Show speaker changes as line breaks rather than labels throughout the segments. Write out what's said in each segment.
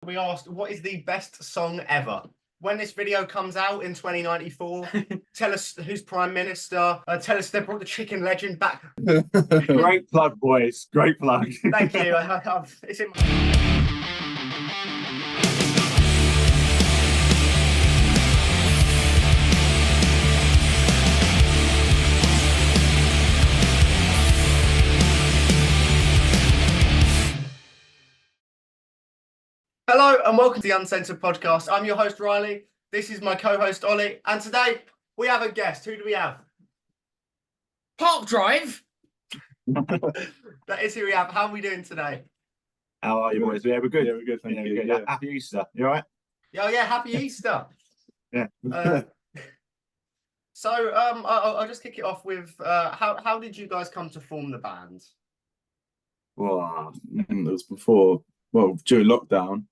We asked, what is the best song ever? When this video comes out in 2094, tell us who's Prime Minister. Tell us they brought the chicken legend back.
Great plug, boys. Great plug.
Thank you. It's in my... Hello and welcome to the Uncensored Podcast. I'm your host, Riley. This is my co-host, Ollie. And today we have a guest. Who do we have?
Park Drive.
That is who we have. How are we doing today?
How are you, boys? Yeah, we're good.
Yeah, we're good. Thank you.
Good.
Yeah.
Happy Easter. You all right?
Yeah, happy Easter.
Yeah.
So I'll just kick it off with how did you guys come to form the band?
Well, it was before, during lockdown,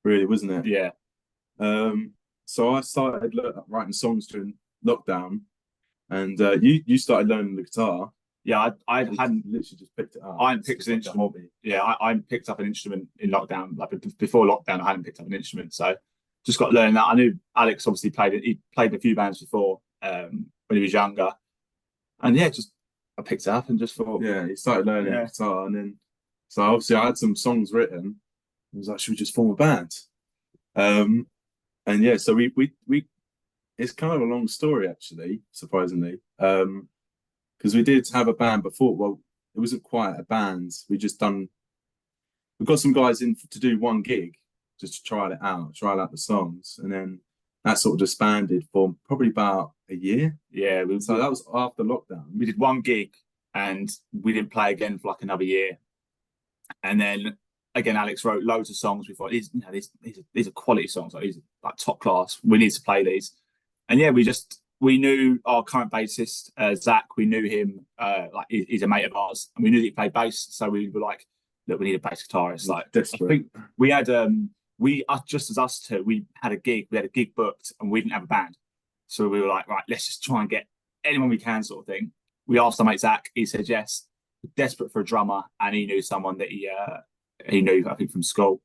really, wasn't it?
Yeah.
So I started writing songs during lockdown, and you started learning the guitar.
Yeah, I hadn't
literally just picked it up.
I hadn't picked an instrument. Yeah, I picked up an instrument in lockdown. Like before lockdown, I hadn't picked up an instrument, so just got learning that. I knew Alex obviously played it. He played in a few bands before when he was younger, and yeah, just I picked it up and just thought.
Yeah, he started learning guitar, and then so obviously I had some songs written. I was like, should we just form a band? And yeah, so we it's kind of a long story actually, surprisingly. Because we did have a band before. Well, it wasn't quite a band. We got some guys in to do one gig just to try out the songs, and then that sort of disbanded for probably about a year.
Yeah,
So that was after lockdown.
we did one gig and we didn't play again for like another year, and then again Alex wrote loads of songs. We thought these are quality songs, these are like top class. We need to play these, and yeah, we knew our current bassist, Zach. We knew him, like he's a mate of ours, and we knew that he played bass. So we were like, look, we need a bass guitarist. Like,
Desperate.
I think we had, just as us two, we had a gig booked, and we didn't have a band. So we were like, right, let's just try and get anyone we can, sort of thing. We asked our mate Zach. He said yes. We're desperate for a drummer, and he knew someone that he knew, I think, from school.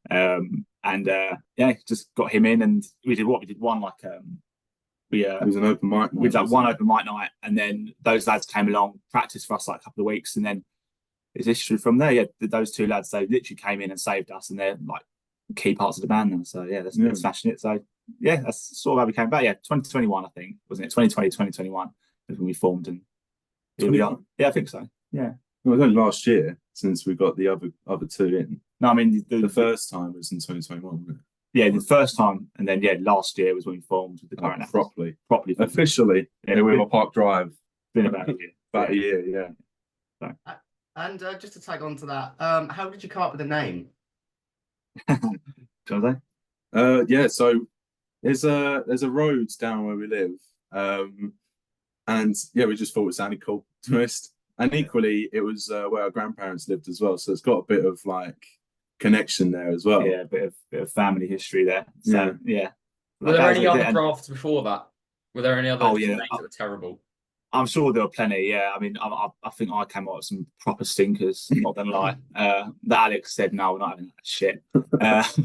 Just got him in, and we did one like.
It was an open mic.
We did like one open mic night, and then those lads came along, practiced for us like a couple of weeks, and then it's history from there. Yeah, those two lads, they literally came in and saved us, and they're like key parts of the band now. So yeah, that's smashing it. So yeah, that's sort of how we came back. Yeah, 2021, I think, wasn't it? 2020, 2021 is when we formed, and here we are. Yeah, I think so. Yeah.
Well, it was only last year since we got the other two in.
No, I mean
the first time was in 2021, wasn't it?
Yeah, the first time, and then last year was when we formed with the current acts.
properly
officially.
Yeah, we were on Park Drive.
Been about a year.
About a year, yeah.
And just to tag on to that, how did you come up with the name?
Shall I say?
Yeah, so there's a road down where we live, and yeah, we just thought it sounded cool, to be honest. And equally, it was where our grandparents lived as well, so it's got a bit of like connection there as well.
Yeah, a bit of family history there. So yeah.
Were there any other drafts before that? Were there any other names that were terrible?
I'm sure there were plenty. Yeah, I mean, I think I came up with some proper stinkers. Not gonna lie. That Alex said no, we're not having that shit. But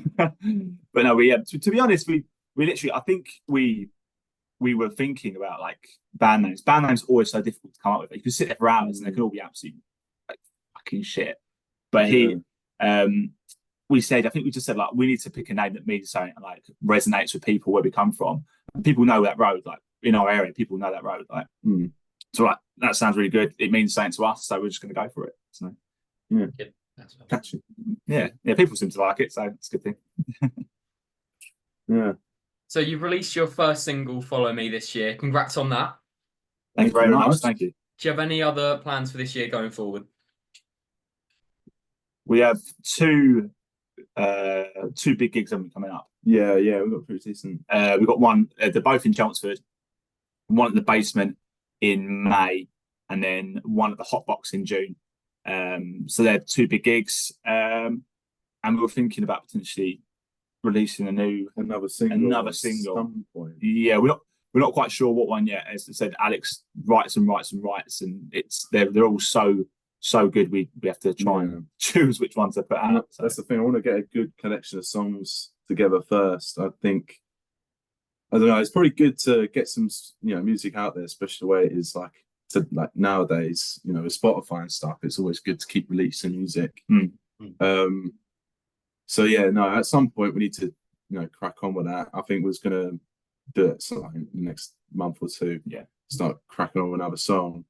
no, to be honest, we literally, I think we were thinking about like band names. Band names are always so difficult to come up with. You can sit there for hours and they can all be absolutely like fucking shit. But we said, I think we just said like we need to pick a name that means something like resonates with people where we come from. And people know that road, like in our area, people know that road. Like, so like that sounds really good. It means something to us, so we're just going to go for it. So
yeah,
that's
catchy.
Yeah, people seem to like it, so it's a good thing.
Yeah.
So you've released your first single, "Follow Me," this year. Congrats on that.
Thank you very much. Thank you.
Do you have any other plans for this year going forward?
We have two big gigs coming up.
Yeah, we've got pretty decent.
We've got one, they're both in Chelmsford, one at the Basement in May, and then one at the Hot Box in June. So they're two big gigs, and we were thinking about potentially releasing
another single.
At some point. Yeah, we're not quite sure what one yet. As I said, Alex writes, and they're all so so good we have to try and choose which ones to put out. So.
That's the thing. I want to get a good collection of songs together first. I think, I don't know, it's probably good to get some, music out there, especially the way it is like nowadays, with Spotify and stuff. It's always good to keep releasing music. So yeah, no, at some point we need to, crack on with that. I think we're gonna do it in the next month or two.
Yeah,
start cracking on with another song.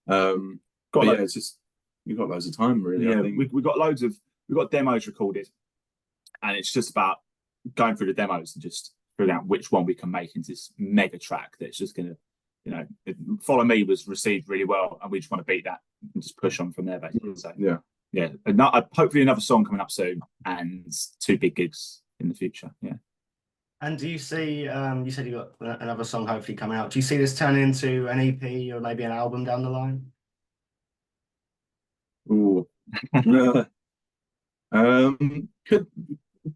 It's just you've got loads of time, really.
Yeah,
I think
we've got demos recorded, and it's just about going through the demos and just figuring out which one we can make into this mega track that's just gonna, Follow Me was received really well, and we just want to beat that and just push on from there, basically. So yeah, hopefully another song coming up soon, and 2 big gigs in the future. Yeah.
And do you see? You said you got another song hopefully coming out. Do you see this turning into an EP or maybe an album down the line?
Ooh. Could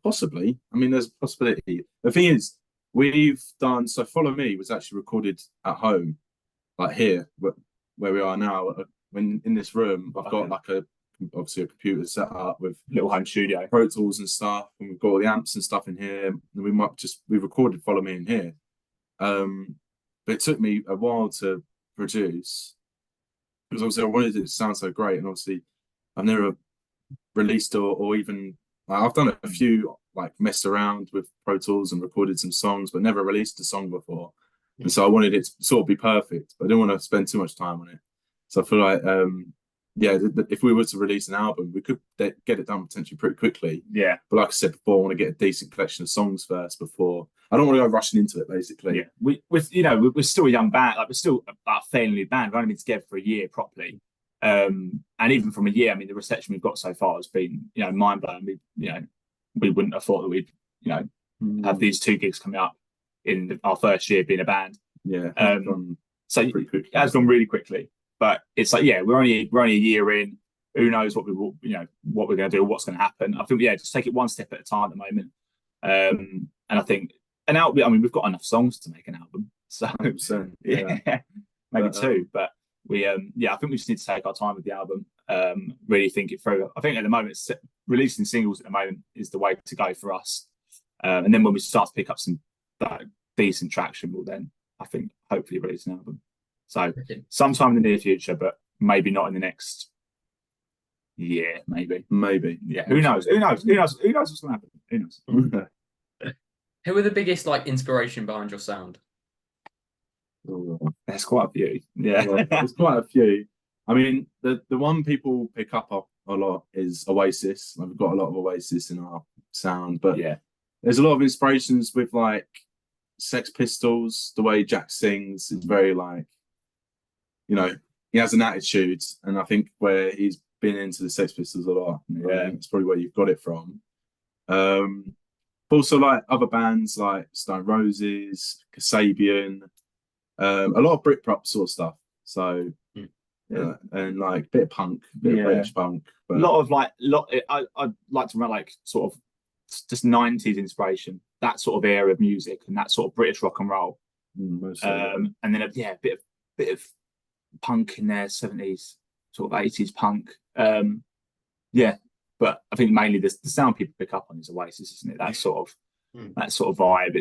possibly. I mean, there's a possibility. The thing is, we've done so. Follow Me was actually recorded at home, like here, where we are now. When in this room, I've got like obviously a computer set up with
little home studio,
Pro Tools and stuff, and we've got all the amps and stuff in here. And we recorded Follow Me in here. But it took me a while to produce because obviously I wanted it to sound so great, and obviously I've never released or even I've done a few messed around with Pro Tools and recorded some songs, but never released a song before. And so I wanted it to sort of be perfect, but I didn't want to spend too much time on it. So I feel like if we were to release an album, we could get it done potentially pretty quickly.
Yeah.
But like I said before, I want to get a decent collection of songs first before. I don't want to go rushing into it, basically.
Yeah. We're still a young band. We're still a fairly new band. We've only been together for a year properly. And even from a year, I mean, the reception we've got so far has been, mind blowing. We wouldn't have thought that we'd, have these 2 gigs coming up in our first year being a band.
Yeah.
So it has gone really quickly. But it's like, we're only a year in. Who knows what what we're going to do, what's going to happen. I think, just take it one step at a time at the moment. And I think an album. I mean, we've got enough songs to make an album, so
100%,
maybe 2. But we, I think we just need to take our time with the album. Really think it through. I think at the moment, releasing singles at the moment is the way to go for us. And then when we start to pick up some decent traction, we'll then, I think, hopefully release an album. So sometime in the near future, but maybe not in the next year, maybe. Yeah. Who knows? Who knows what's going to happen? Who knows?
Who are the biggest inspiration behind your sound?
There's quite a few. Yeah.
There's quite a few. I mean, the one people pick up a lot is Oasis. We've got a lot of Oasis in our sound, but there's a lot of inspirations with Sex Pistols. The way Jack sings is very he has an attitude, and I think where he's been into the Sex Pistols a lot, it's probably where you've got it from. Also, other bands like Stone Roses, Kasabian, a lot of Britpop sort of stuff. So, and a bit of punk, bit of British punk. But
a lot of I'd like to run sort of just 90s inspiration, that sort of era of music, and that sort of British rock and roll. And then a bit of punk in there, 70s, sort of 80s punk. But I think mainly the sound people pick up on is Oasis, isn't it? That sort of vibe.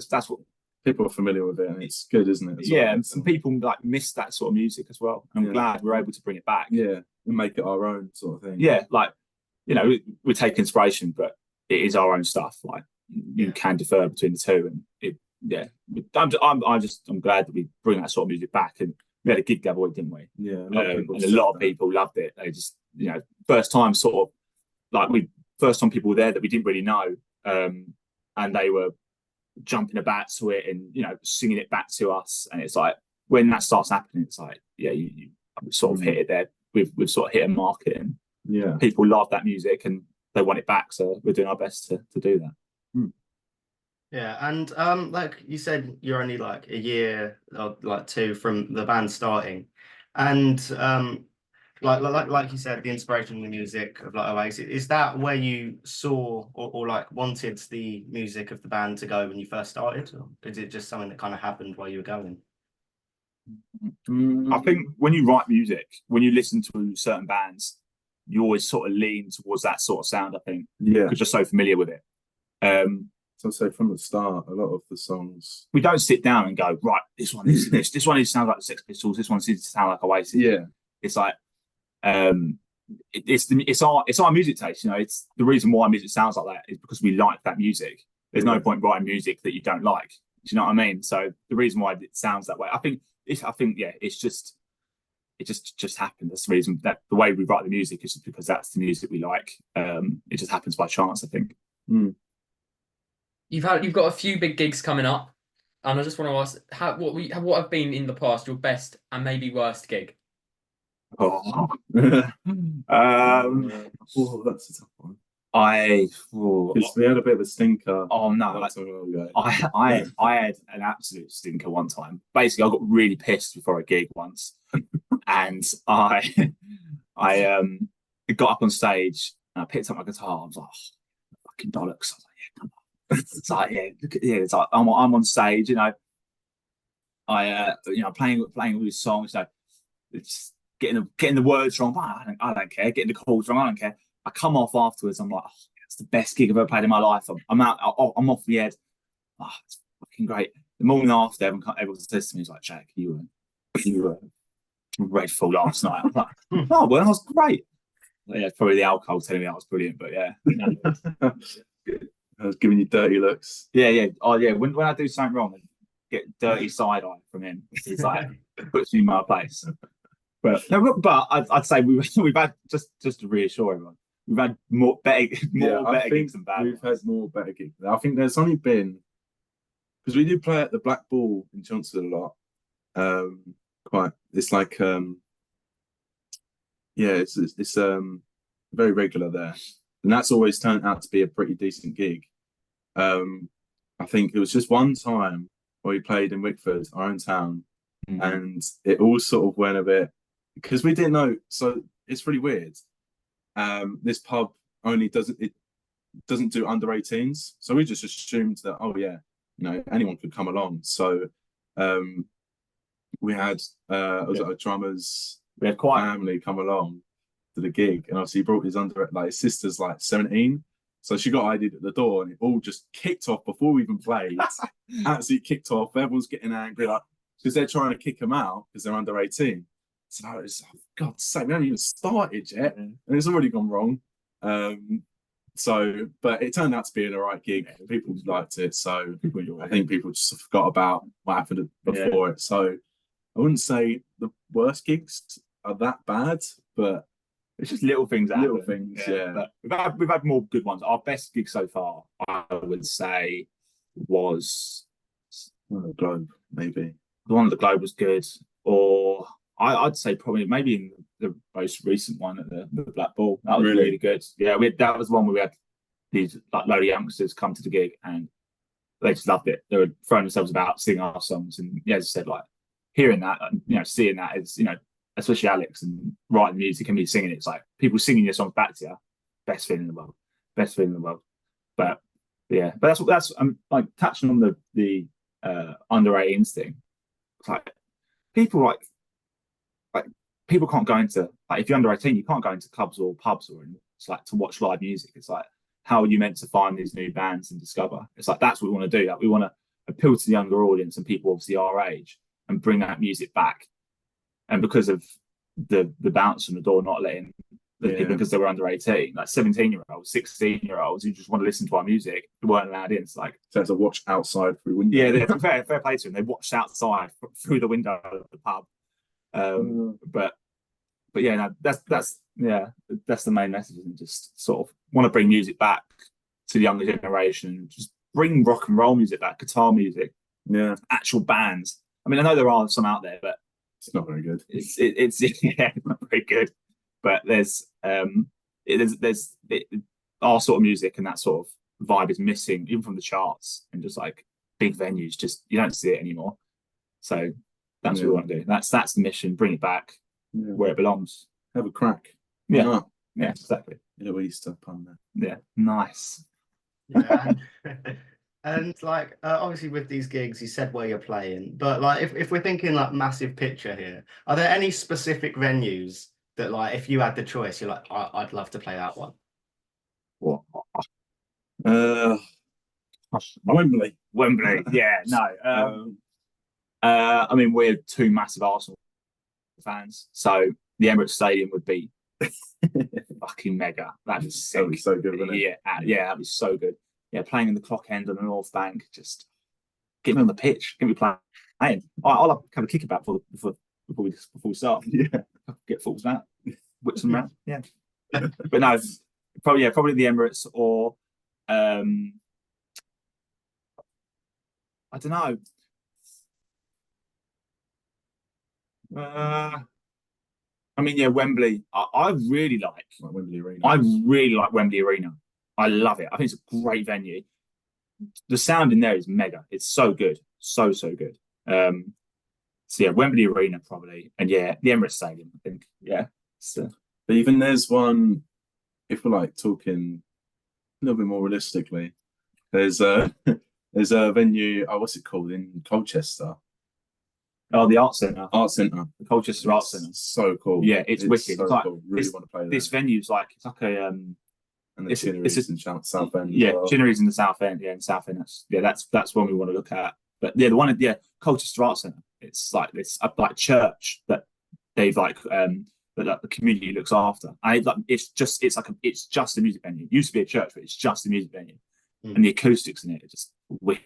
That's what
people are familiar with it, and it's good, isn't it?
And some people miss that sort of music as well. I'm glad we're able to bring it back.
Yeah, and make it our own sort of thing.
Yeah, we take inspiration, but it is our own stuff. You can defer between the two, and I'm glad that we bring that sort of music back. And we had a gig the other week, didn't we?
Yeah,
and a lot of people loved it. They just, first time people were there that we didn't really know, and they were jumping about to it and singing it back to us. And it's when that starts happening, it's you sort of hit it there. We've sort of hit a market, and people love that music and they want it back. So we're doing our best to do that.
Yeah, and like you said, you're only a year or 2 from the band starting, and like you said, the inspiration in the music of Oasis, is that where you saw or wanted the music of the band to go when you first started, or is it just something that kind of happened while you were going?
I think when you write music, when you listen to certain bands, you always sort of lean towards that sort of sound. I think, because you're so familiar with it.
So I'd say from the start, a lot of the songs
we don't sit down and go, right, this one is this. This one needs to sound like the Sex Pistols. This one needs to sound like Oasis.
Yeah,
it's like it's our music taste. You know, it's the reason why music sounds like that is because we like that music. There's no point writing music that you don't like. Do you know what I mean? So the reason why it sounds that way, I think it's just it just happens. That's the reason that the way we write the music is just because that's the music we like. It just happens by chance, I think.
You've got a few big gigs coming up, and I just want to ask what have been in the past your best and maybe worst gig?
that's a tough one. Because we had a bit of a stinker.
Oh no! I had an absolute stinker one time. Basically, I got really pissed before a gig once, and I got up on stage and I picked up my guitar. I was like, oh, fucking bollocks! I was like, yeah, come on. It's like, it's like I'm on stage, you know. Playing all these songs, you know, it's getting the words wrong. I don't care. Getting the chords wrong, I don't care. I come off afterwards. I'm like, oh, it's the best gig I've ever played in my life. I'm out. I'm off the head. Oh, it's fucking great. The morning after, everyone says to me, "He's like, Jack, you were dreadful last night." I'm like, "Oh, well, that was great." Yeah, probably the alcohol telling me that was brilliant, but yeah.
I was giving you dirty looks.
Yeah. Oh, yeah. When I do something wrong, I get dirty side eye from him. It's like puts me in my place. But I'd say we've had just to reassure everyone. We've had more better gigs than bad.
We've had more better gigs. I think there's only been, because we do play at the Black Ball in Chelmsford a lot. It's like it's very regular there, and that's always turned out to be a pretty decent gig. I think it was just one time where we played in Wickford, our own town, and it all sort of went a bit, because we didn't know. So it's really weird. This pub only doesn't do under 18s, so we just assumed that, oh yeah, you know, anyone could come along. So we had a drummer's family come along to the gig, and obviously he brought his sister's like 17, so she got ID'd at the door, and it all just kicked off before we even played. Absolutely kicked off. Everyone's getting angry, like, because they're trying to kick them out because they're under 18. So it's, oh, God's sake, we haven't even started yet, and it's already gone wrong. But it turned out to be an alright gig. People liked it, so I think people just forgot about what happened before it. So I wouldn't say the worst gigs are that bad, but
it's just little things.
Little things, yeah.
But we've had more good ones. Our best gig so far, I would say, was
the Globe. Maybe
the one at the Globe was good, or I'd say probably maybe in the most recent one at the Black Ball. That was really good. Yeah, that was one where we had these like load of youngsters come to the gig and they just loved it. They were throwing themselves about, singing our songs, and as I said, like hearing that, and seeing that is, especially Alex and writing music and me singing it. It's like people singing your songs back to you. Best feeling in the world. Best feeling in the world. But that's like touching on the under 18s thing. It's like people people can't go into, like, if you're under 18, you can't go into clubs or pubs or anything. It's like to watch live music. It's like, how are you meant to find these new bands and discover? It's like, that's what we want to do. Like, we want to appeal to the younger audience and people obviously our age and bring that music back. And because of the bounce on the door not letting the people, because they were under 18, like 17-year-olds, 16-year-olds who just want to listen to our music, who weren't allowed in. It's like,
so it's a watch outside through window.
Yeah, fair play to them. They watched outside through the window of the pub. But yeah, no, that's the main message, and just sort of want to bring music back to the younger generation. Just bring rock and roll music back, guitar music, actual bands. I mean, I know there are some out there, but
it's not very good.
It's not very good. But there's our sort of music and that sort of vibe is missing, even from the charts, and just like big venues, just you don't see it anymore. So that's what we want to do. That's the mission. Bring it back where it belongs.
Have a crack.
Yeah, exactly.
Little Easter pun there.
Yeah, nice.
Yeah. And like obviously with these gigs, you said where you're playing, but like if we're thinking like massive picture here, are there any specific venues that like if you had the choice, you're like, I'd love to play that one?
What?
Uh, Wembley.
Wembley. Yeah. No. I mean, we're two massive Arsenal fans, so the Emirates Stadium would be fucking mega. That'd be sick.
That'd be so good, wouldn't it?
Yeah, that'd be so good. Yeah, playing in the clock end on the North Bank, just get me on the pitch, get me playing. I'll have a kick about before we start.
Yeah.
Get fools out, whip them around. Yeah, but no, probably the Emirates or I don't know. I mean, yeah, Wembley. I really like.
Like Wembley Arena.
I really like Wembley Arena. I love it. I think it's a great venue. The sound in there is mega. It's so good, so good. So yeah, Wembley Arena probably, and yeah, the Emirates Stadium. I think. Yeah. So,
But even there's one. If we're like talking a little bit more realistically, there's a there's a venue. Oh, what's it called in Colchester?
oh, the Art Centre,
The
Colchester Art Centre.
So cool.
Yeah, it's wicked.
So
It's like-
cool. Really want to play there.
This venue's like it's like a
and the
it's a-
Chinneries in South End.
yeah,
as well.
Chinneries in the South End. Yeah, in South End. That's one we want to look at. But yeah, the one at Colchester Art Centre. It's like this like church that they've that like, the community looks after. It's just a music venue. It used to be a church, but it's just a music venue, and the acoustics in it are just wicked.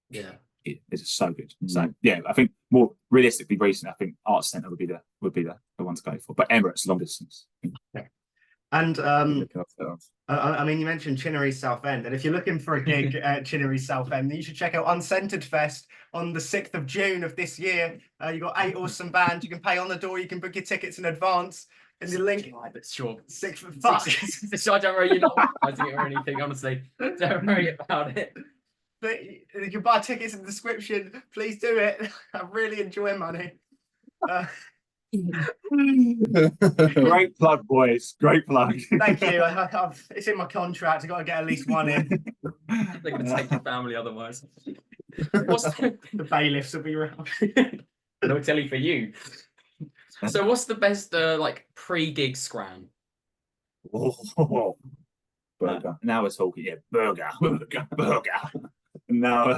Yeah.
It's just so good. So yeah, I think more realistically, recent, I think Arts Centre would be the one to go for. But Emirates long distance.
And
Look up that.
I mean, you mentioned Chinnery South End, and if you're looking for a gig at Chinnery South End, then you should check out Uncentered Fest on the 6th of June of this year. You've got 8 awesome bands. You can pay on the door. You can book your tickets in advance. And the link,
But sure.
6th of fuck.
So I don't worry, you're not advertising it or anything, honestly. Don't worry about it.
But you can buy tickets in the description. Please do it. I really enjoy money.
Great plug, boys. Great plug.
Thank you. It's in my contract. I've got to get at least one in.
They're going to take your family otherwise. What's
The bailiffs will be around.
no telly for you? So what's the best like pre-gig scram?
Oh,
Burger.
now we're talking. Yeah, burger. Now,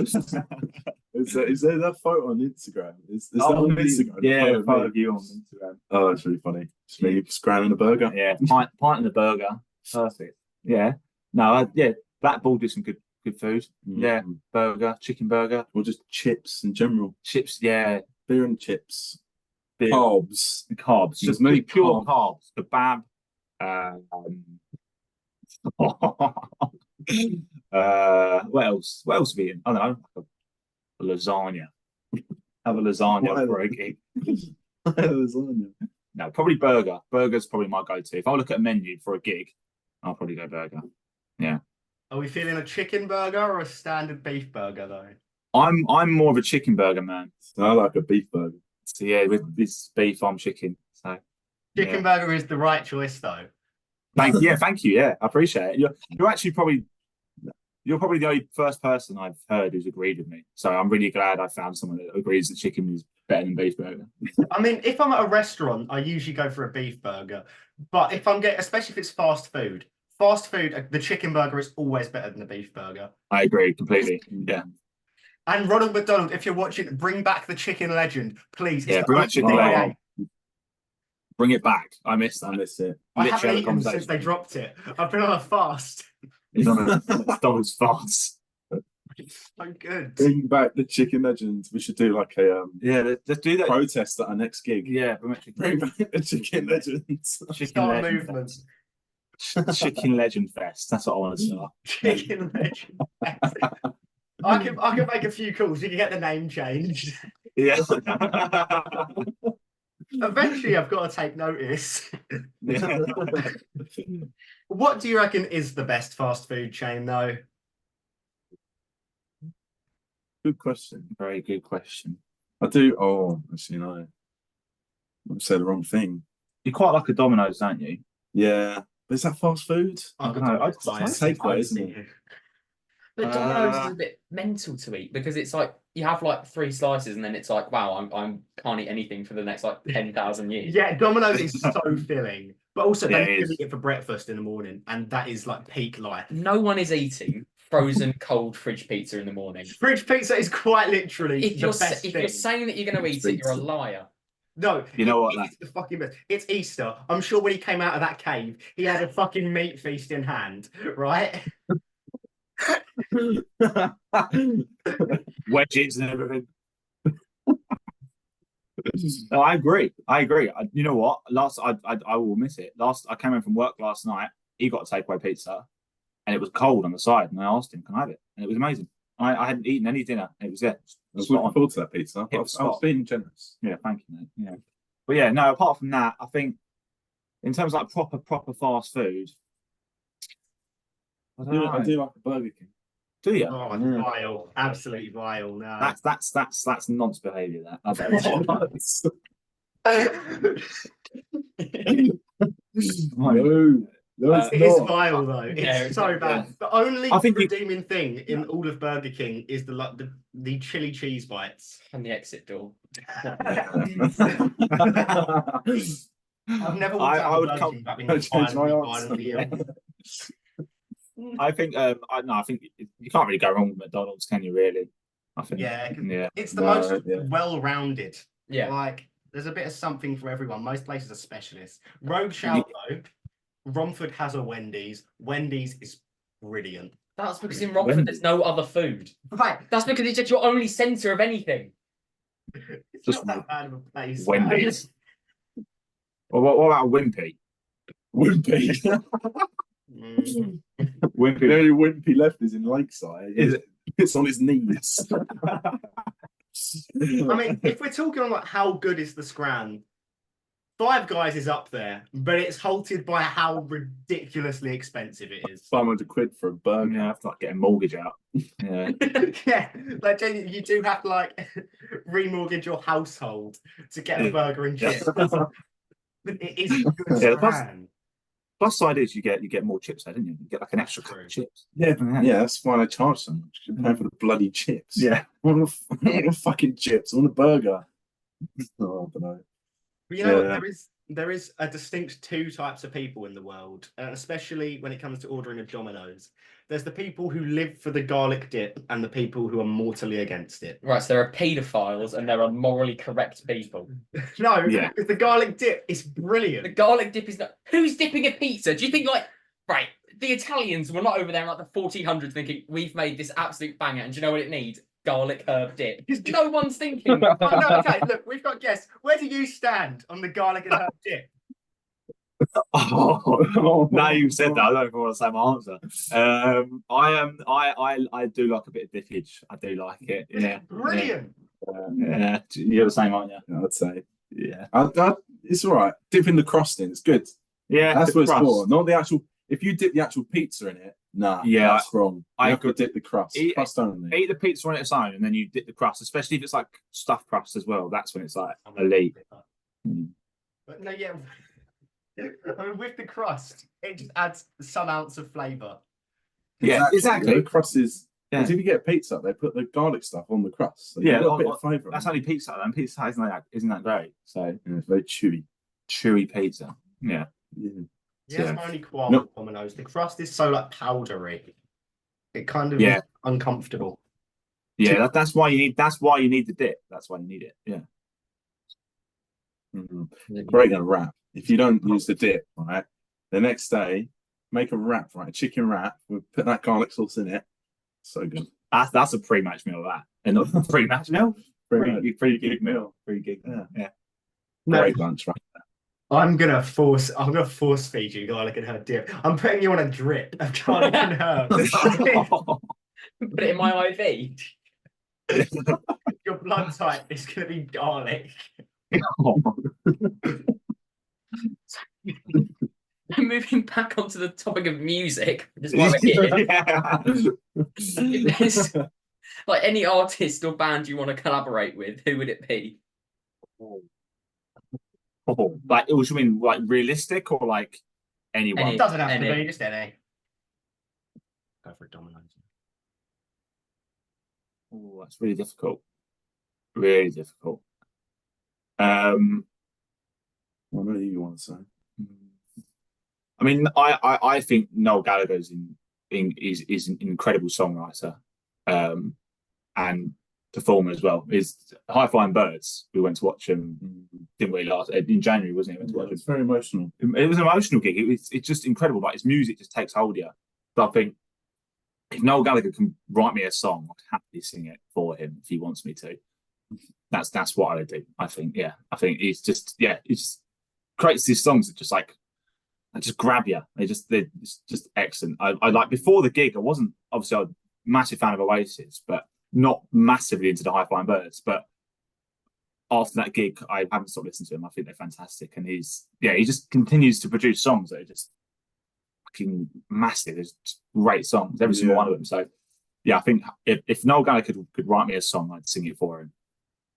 Is there that photo on Instagram? Is that on Instagram?
Yeah,
The photo of me?
you on Instagram.
Oh, it's really funny. Just me scrambling a burger.
Yeah, pint and a burger. Perfect. Yeah. No, Black Bull do some good food. Yeah, burger, chicken burger,
Or just chips in general.
chips. Yeah,
Beer and chips.
beer,
Carbs.
carbs.
There's
Just
many
pure carbs. Kebab. What else? What else have we eaten? I don't know. A lasagna. Have a lasagna
Why?
for a gig.
Lasagna.
No, probably burger. Burger's probably my go-to. If I look at a menu for a gig, I'll probably go burger.
Are we feeling a chicken burger or a standard beef burger though?
I'm more of a chicken burger man.
I like a beef burger.
So yeah, with this beef, I'm chicken. So
Chicken burger is the right choice though.
thank you. Yeah, I appreciate it. You're actually probably the only first person I've heard who's agreed with me. So I'm really glad I found someone that agrees that chicken is better than beef burger.
I mean, if I'm at a restaurant, I usually go for a beef burger. But if I'm especially if it's fast food, the chicken burger is always better than the beef burger.
I agree completely. Yeah.
And Ronald McDonald, if you're watching, bring back the chicken legend, please.
Yeah,
It's
bring
the
back chicken
only thing I
legend.
ate.
Bring it back. I missed
I
that.
miss it.
I
Literally
haven't
had a
eaten since
conversation.
they dropped it. I've been on a fast.
It's on a McDonald's fast.
It's so good.
Bring back the chicken legend. We should do like a
Yeah, let's do that.
protest at our next gig.
Yeah, bring back
Bring back the chicken legend.
Chicken
Start a
legend
movement.
fest. Chicken legend fest. That's what I want to start.
Chicken legend. I can make a few calls. You can get the name changed.
Yeah.
Eventually, I've got to take notice.
Yeah.
What do you reckon is the best fast food chain, though?
Good question.
Very good question.
I do. Oh, actually, no. I said the wrong thing.
You quite like a Domino's, don't you?
Yeah. But is that fast food?
I've
I don't know,
got
I'd
to
take that, isn't it?
But Domino's is a bit mental to eat because it's like you have like 3 slices and then it's like, wow, I'm can't eat anything for the next like 10,000 years.
Yeah, Domino's is so filling, but also
Yeah,
then
it
you
is.
eat it for breakfast in the morning, and that is like peak life.
No one is eating frozen cold fridge pizza in the morning.
Fridge pizza is quite literally
If
the
you're
best
if
thing.
you're saying that you're going to eat it, you're a liar.
No,
You know what,
it's the fucking best. It's Easter. I'm sure when he came out of that cave, he had a fucking meat feast in hand, right?
Wedges and everything. No, I agree. You know what? I will admit it. I came in from work last night. He got a takeaway pizza, and it was cold on the side. And I asked him, "Can I have it?" And it was amazing. I hadn't eaten any dinner. And it was there.
I was looking forward to that pizza. I was being generous.
Yeah, thank you, mate. Yeah, but yeah, no. Apart from that, I think in terms of like proper fast food, I
do like a Burger King.
Do you?
Oh, it's vile, absolutely vile. No,
That's nonce behaviour. That I don't.
No, it's
it is
not.
vile though. It's so bad. The only
I think
redeeming thing in all of Burger King is the chili cheese bites
And the exit door.
I've never walked out
I
of
would
Burger
come.
King without being
I'd change my
violently ill.
I think I think you can't really go wrong with McDonald's, can you? Really? I think.
Yeah, it's the most well-rounded.
Yeah.
Like there's a bit of something for everyone. Most places are specialists. Rogue Shout though, Romford has a Wendy's. Wendy's is brilliant.
That's because in Romford there's no other food.
Right.
That's because it's just your only centre of anything.
It's just not that bad of a place.
Wendy's. Well, what about Wimpy?
Wimpy.
Wimpy.
The only Wimpy left is in Lakeside.
Is it?
It's on his knees.
I mean, if we're talking on like how good is the Scran, Five Guys is up there, but it's halted by how ridiculously expensive it is.
£500 for a burger.
Yeah, I have to like get a mortgage out. Yeah.
Yeah, like you do have to like remortgage your household to get a burger and chips. It is a good Scran.
Plus side is you get more chips, don't you? You get like an extra couple of chips.
Yeah, that's why they charge so much. You're paying for the bloody chips.
Yeah.
I want the fucking chips. I want a burger. Oh, I don't know.
But you know what? There is a distinct 2 types of people in the world, especially when it comes to ordering a Domino's. There's the people who live for the garlic dip and the people who are mortally against it.
Right, so there are paedophiles and there are morally correct people.
No,
Yeah.
the garlic dip is brilliant.
The garlic dip is not... Who's dipping a pizza? Do you think, like... Right, the Italians were not over there in, like, the 1400s thinking, we've made this absolute banger, and do you know what it needs? Garlic herb dip. No one's thinking.
Oh, no, okay, look, we've got guests. Where do you stand on the garlic and herb dip?
Now you've said that, I don't even want to say my answer. I do like a bit of dippage. I do like it. Yeah,
Brilliant.
Yeah, you're the same, aren't you?
Yeah, I'd say.
Yeah,
it's all right. Dipping the crust in, it's good.
yeah.
That's what it's for. Not the actual. If you dip the actual pizza in it, nah,
Yeah,
that's wrong. You have to
agree.
dip the crust. Crust only.
Eat the pizza on its own, and then you dip the crust, especially if it's like stuffed crust as well. That's when it's like elite.
But no, yeah. I mean, with the crust, it just adds some ounce of flavour.
Yeah, exactly.
The crust is.
Yeah.
Because if you get a pizza, they put the garlic stuff on the crust. So
Yeah,
you've got a bit of flavour.
That's only pizza, and pizza isn't that great. So
Yeah, it's very chewy.
chewy pizza. Yeah.
Yeah,
Yeah.
that's my only qualm with Domino's. The crust is so like powdery. It kind of is uncomfortable.
Yeah, that's why you need the dip. That's why you need it. Yeah.
Great in a wrap. If you don't use the dip, right, the next day, make a wrap, right? A chicken wrap. We'll put that garlic sauce in it. So good.
That's a pre-match meal, that. And not a pre-match meal. Pre-gig meal. Pre-gig. Yeah.
Great lunch, right?
I'm gonna force feed you garlic and herb dip. I'm putting you on a drip of garlic and herbs.
Put it in my IV.
Your blood type is gonna be garlic.
Moving back onto the topic of music, just while we're here. If there's like any artist or band you want to collaborate with, who would it be?
Like, what do you mean, like realistic or like anyone?
It doesn't have to be just any. Go for it, Domino's.
Oh, that's really difficult. Really difficult.
I know you want to say.
I mean, I think Noel Gallagher's is an incredible songwriter, and performer as well. Is High Flying Birds. We went to watch him. Didn't we last in January, wasn't it? We went to watch
It's very emotional.
it was an emotional gig. It's just incredible. Like his music just takes hold of you. So I think if Noel Gallagher can write me a song, I'd happily sing it for him if he wants me to. That's what I would do. I think he's just he just creates these songs that just like they just grab you. They're just excellent. I like before the gig, I wasn't obviously a massive fan of Oasis, but not massively into the High Flying Birds. But after that gig, I haven't stopped listening to him. I think they're fantastic, and he just continues to produce songs that are just fucking massive. There's great songs, every single one of them. So yeah, I think if Noel Gallagher could write me a song, I'd sing it for him.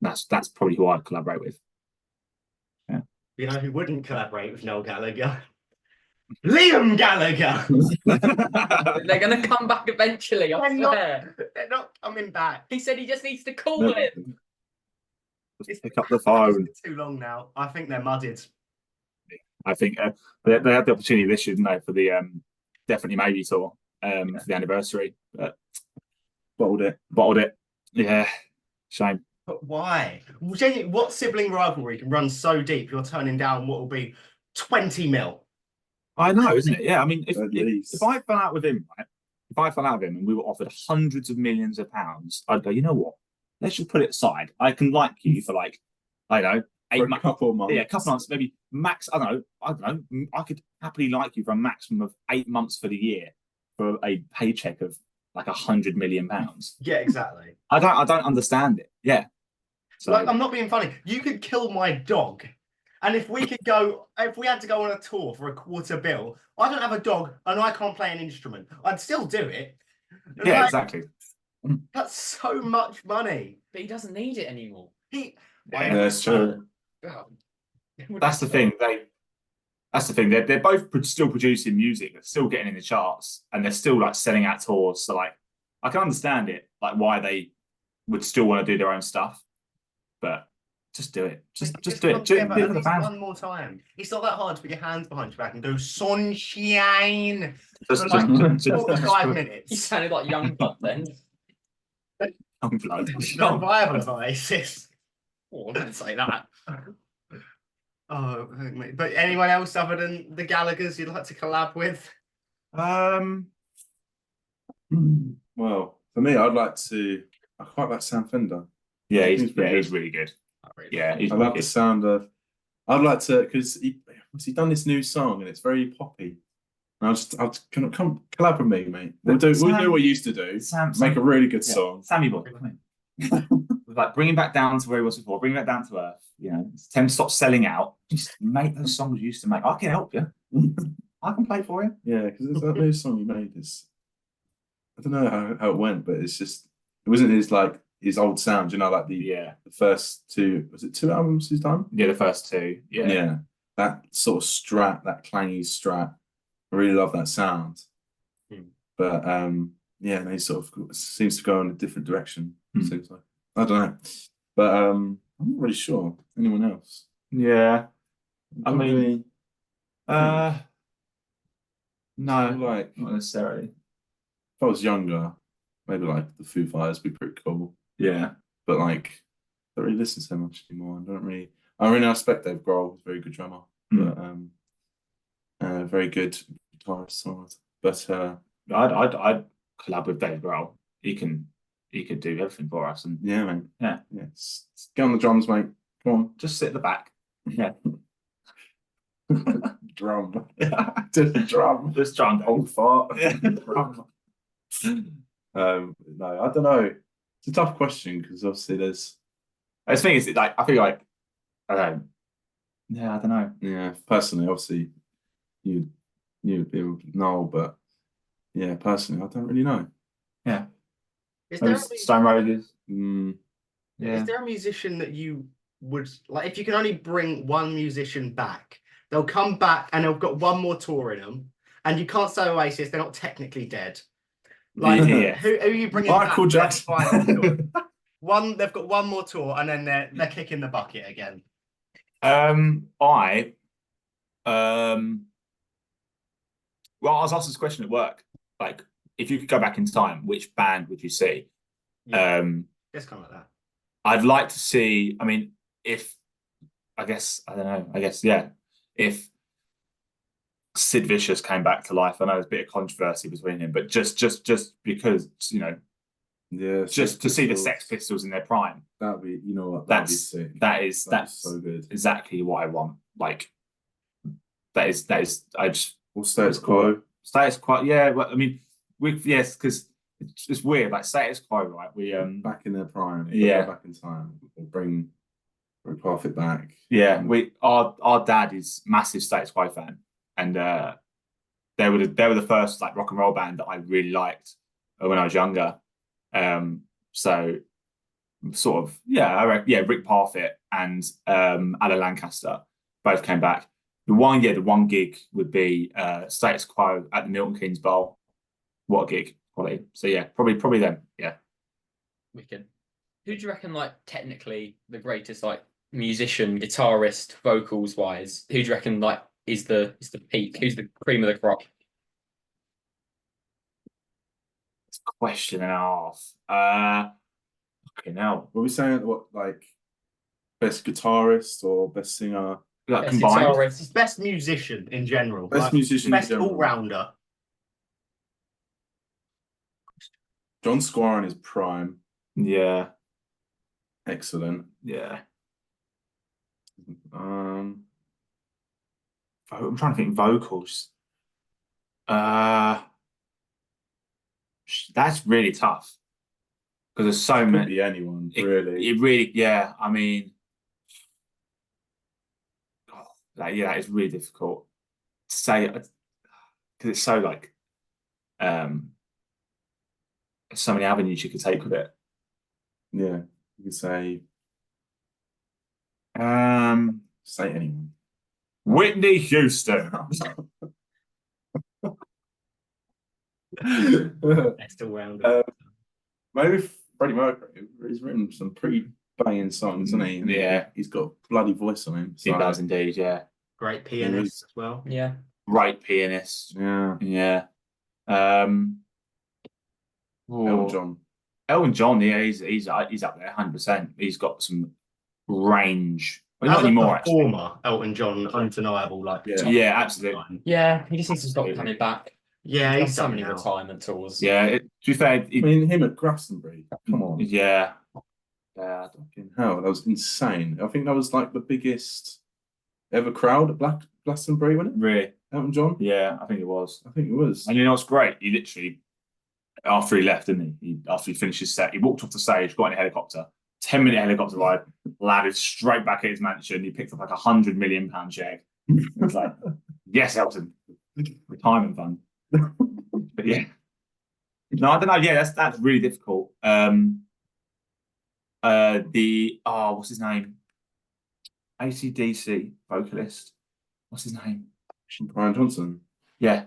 That's probably who I'd collaborate with. Yeah.
You know who wouldn't collaborate with Noel Gallagher? Liam Gallagher.
They're going to come back eventually, I swear.
They're not coming back.
He said he just needs to call him.
Just pick up the phone.
It's too long now. I think they're mudded.
I think they had the opportunity this year, didn't they, for the Definitely Maybe tour for the anniversary, but bottled it. Yeah, shame.
But why? What sibling rivalry can run so deep you're turning down what will be 20 mil?
I know, isn't it? Yeah, I mean, if I fell out with him, right? If I fell out with him and we were offered hundreds of millions of pounds, I'd go, you know what? Let's just put it aside. I can like you for like, I don't know, 8 months.
Couple of months.
Yeah, a couple of months, maybe max. I don't know. I could happily like you for a maximum of 8 months for the year for a paycheck of like £100 million.
Yeah, exactly.
I don't understand it. Yeah. So
like, I'm not being funny. You could kill my dog. And if we had to go on a tour for $250 million, I don't have a dog and I can't play an instrument. I'd still do it.
Yeah,
like,
exactly.
That's so much money.
But he doesn't need it anymore.
Yeah,
that's true.
That's the thing. That's the thing. They're both still producing music. They're still getting in the charts, and they're still like selling out tours. So like, I can understand it, like why they would still want to do their own stuff, but just do it. Just do it. Do it for the fans.
One more time. It's not that hard to put your hands behind your back and go sunshine.
Just
for like 45
You
minutes.
sounded like young blood then.
young blood.
Not viable of Oasis.
Oh, don't say that.
Oh, but anyone else other than the Gallaghers you'd like to collab with?
Well, for me, I quite like Sam Fender.
Yeah, he's really good. Yeah, he's
I
really
love the
good.
sound of. I'd like to because he done this new song and it's very poppy. And I'll come collab with me, mate. We'll do what we used to do. Make a really good song.
Sammy boy, come in. Like bring him back down to where he was before. Bring him back down to earth. You know, tell him to stop selling out. Just make those songs you used to make. I can help you. I can play for you.
Yeah, because that new song he made is. I don't know how it went, but it wasn't his old sound, you know, like the first two, was it 2 albums he's done?
Yeah, the first 2. Yeah.
Yeah. That sort of strat, that clangy strat. I really love that sound. But yeah, and he sort of seems to go in a different direction, seems like. I don't know. But I'm not really sure. Anyone else?
Yeah. I mean no,
like
not necessarily.
if I was younger, maybe like the Foo Fighters would be pretty cool.
Yeah.
But like I don't really listen so much anymore. I really respect Dave Grohl, he's a very good drummer. But very good guitarist songwriter. But
I'd collab with Dave Grohl. He could do everything for us. And
yeah, mate.
Yeah.
Get on the drums, mate. Come on.
Just sit at the back. Yeah.
Drum. Just drum.
Just drum.
Old fart. Drum. No, I don't know. It's a tough question because obviously there's.
The thing is, like, I feel like I don't know. Yeah, I don't know.
Yeah, personally, obviously, you'd be with Noel, but yeah, personally, I don't really know.
Yeah.
Is there,
Stone Roses.
Is there a musician that you would like if you can only bring one musician back? They'll come back and they've got one more tour in them, and you can't say Oasis, they're not technically dead. Like,
Yeah.
who are you bringing
Michael
back?
Jackson.
Final tour? They've got one more tour, and then they're kicking the bucket again.
Well, I was asked this question at work. Like, if you could go back in time, which band would you see?
Yeah, it's kind of like that.
I'd like to see. I mean, if I don't know. Yeah. If Sid Vicious came back to life, I know there's a bit of controversy between him, but just because
Yeah,
just to see the Sex Pistols in their prime.
That'd be, you know what? That'd be sick.
That's
so good.
Exactly what I want. Like, that is. I just.
Or Status Quo.
Status Quo. Yeah. Well, I mean, yes, because it's weird. Like Status Quo, right? We
back in their prime.
Yeah.
Back in time. We'll bring half it back.
Yeah. Our dad is massive Status Quo fan, and they were the first like rock and roll band that I really liked when I was younger. So sort of Rick Parfitt and Alan Lancaster both came back. The one gig would be Status Quo at the Milton Keynes Bowl. What a gig, quality. So yeah, probably them. Yeah.
Wicked. Who do you reckon, like, technically the greatest, like, musician, guitarist, vocals wise? Who do you reckon, like, is the peak? Who's the cream of the crop?
It's a question and a half. Okay, now
Were we saying what, like, best guitarist or best singer?
like
Best
combined.
guitarist.
Best musician in general.
Best musician in
Best
general.
all-rounder.
John Squire in his prime.
Yeah.
Excellent.
Yeah.
Um,
I'm trying to think vocals. That's really tough because there's so
could
many.
be anyone, really.
It really, yeah. I mean, that is really difficult to say because it's so like, so many avenues you could take with it.
Yeah, you could say anyone.
Whitney Houston.
Best all-rounder.
Maybe Freddie Mercury. He's written some pretty banging songs, hasn't he?
Yeah.
He's got a bloody voice on him.
He does indeed, yeah.
Great pianist as well.
Yeah.
Great pianist.
Yeah.
Yeah.
Elton
Oh,
John.
Elton John, yeah, he's up there 100%. He's got some range. Well,
As
not
a
anymore, actually.
performer, Elton John, undeniable. Like,
Yeah.
top
Yeah,
of
absolutely.
time.
Yeah, he just needs to stop coming back.
Yeah,
He's
he's
done so
done
many
now.
retirement tours.
Yeah, to be fair,
I mean, him at Glastonbury. Come on.
yeah.
Fucking hell, that was insane. I think that was like the biggest ever crowd at Glastonbury, wasn't it?
Really?
Elton John?
Yeah, I think it was.
I think it was.
And you know what's great? He literally, after he left, didn't he? After he finished his set, he walked off the stage, got in a helicopter, 10-minute helicopter ride, landed straight back at his mansion. He picked up like £100 million check. It's like, yes, Elton, retirement fund. But yeah, no, I don't know. Yeah, that's really difficult. What's his name? AC/DC vocalist. What's his name?
Brian Johnson.
Yeah,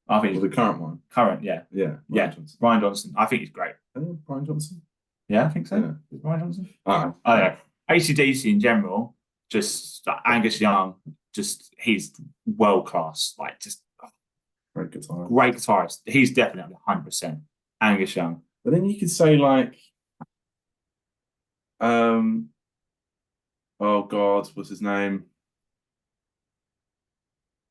I think
Or
he's
the current one.
current. Yeah,
Yeah.
Yeah.
Johnson.
Ryan Johnson. I think he's great.
Brian Johnson?
Yeah, I think so.
Yeah.
Is it Ryan Johnson?
Ah.
Oh yeah. AC/DC in general, just like Angus Young, just he's world class. Like just
Great guitar.
great guitarist. He's definitely 100%. Angus Young.
But then you could say like, oh God, what's his name?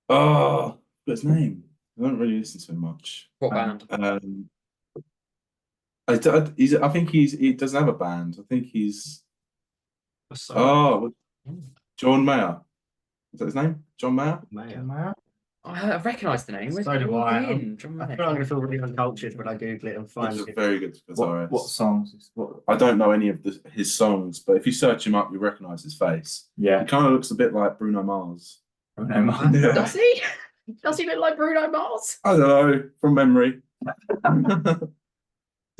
Oh, what's his name? I don't really listen to him much.
What band?
I think he doesn't have a band. I think he's John Mayer. Is that his name? John Mayer?
Mayer.
I recognise the name. Where's
So do I.
John
I
Mayer.
feel I'm going to feel really uncultured when I Google it and find
He's a
it.
very good guitarist.
What songs?
I don't know any of his songs, but if you search him up, you recognise his face.
Yeah.
He kind of looks a bit like Bruno Mars.
Yeah.
Does he? Does he look like Bruno Mars?
I don't know, from memory. Is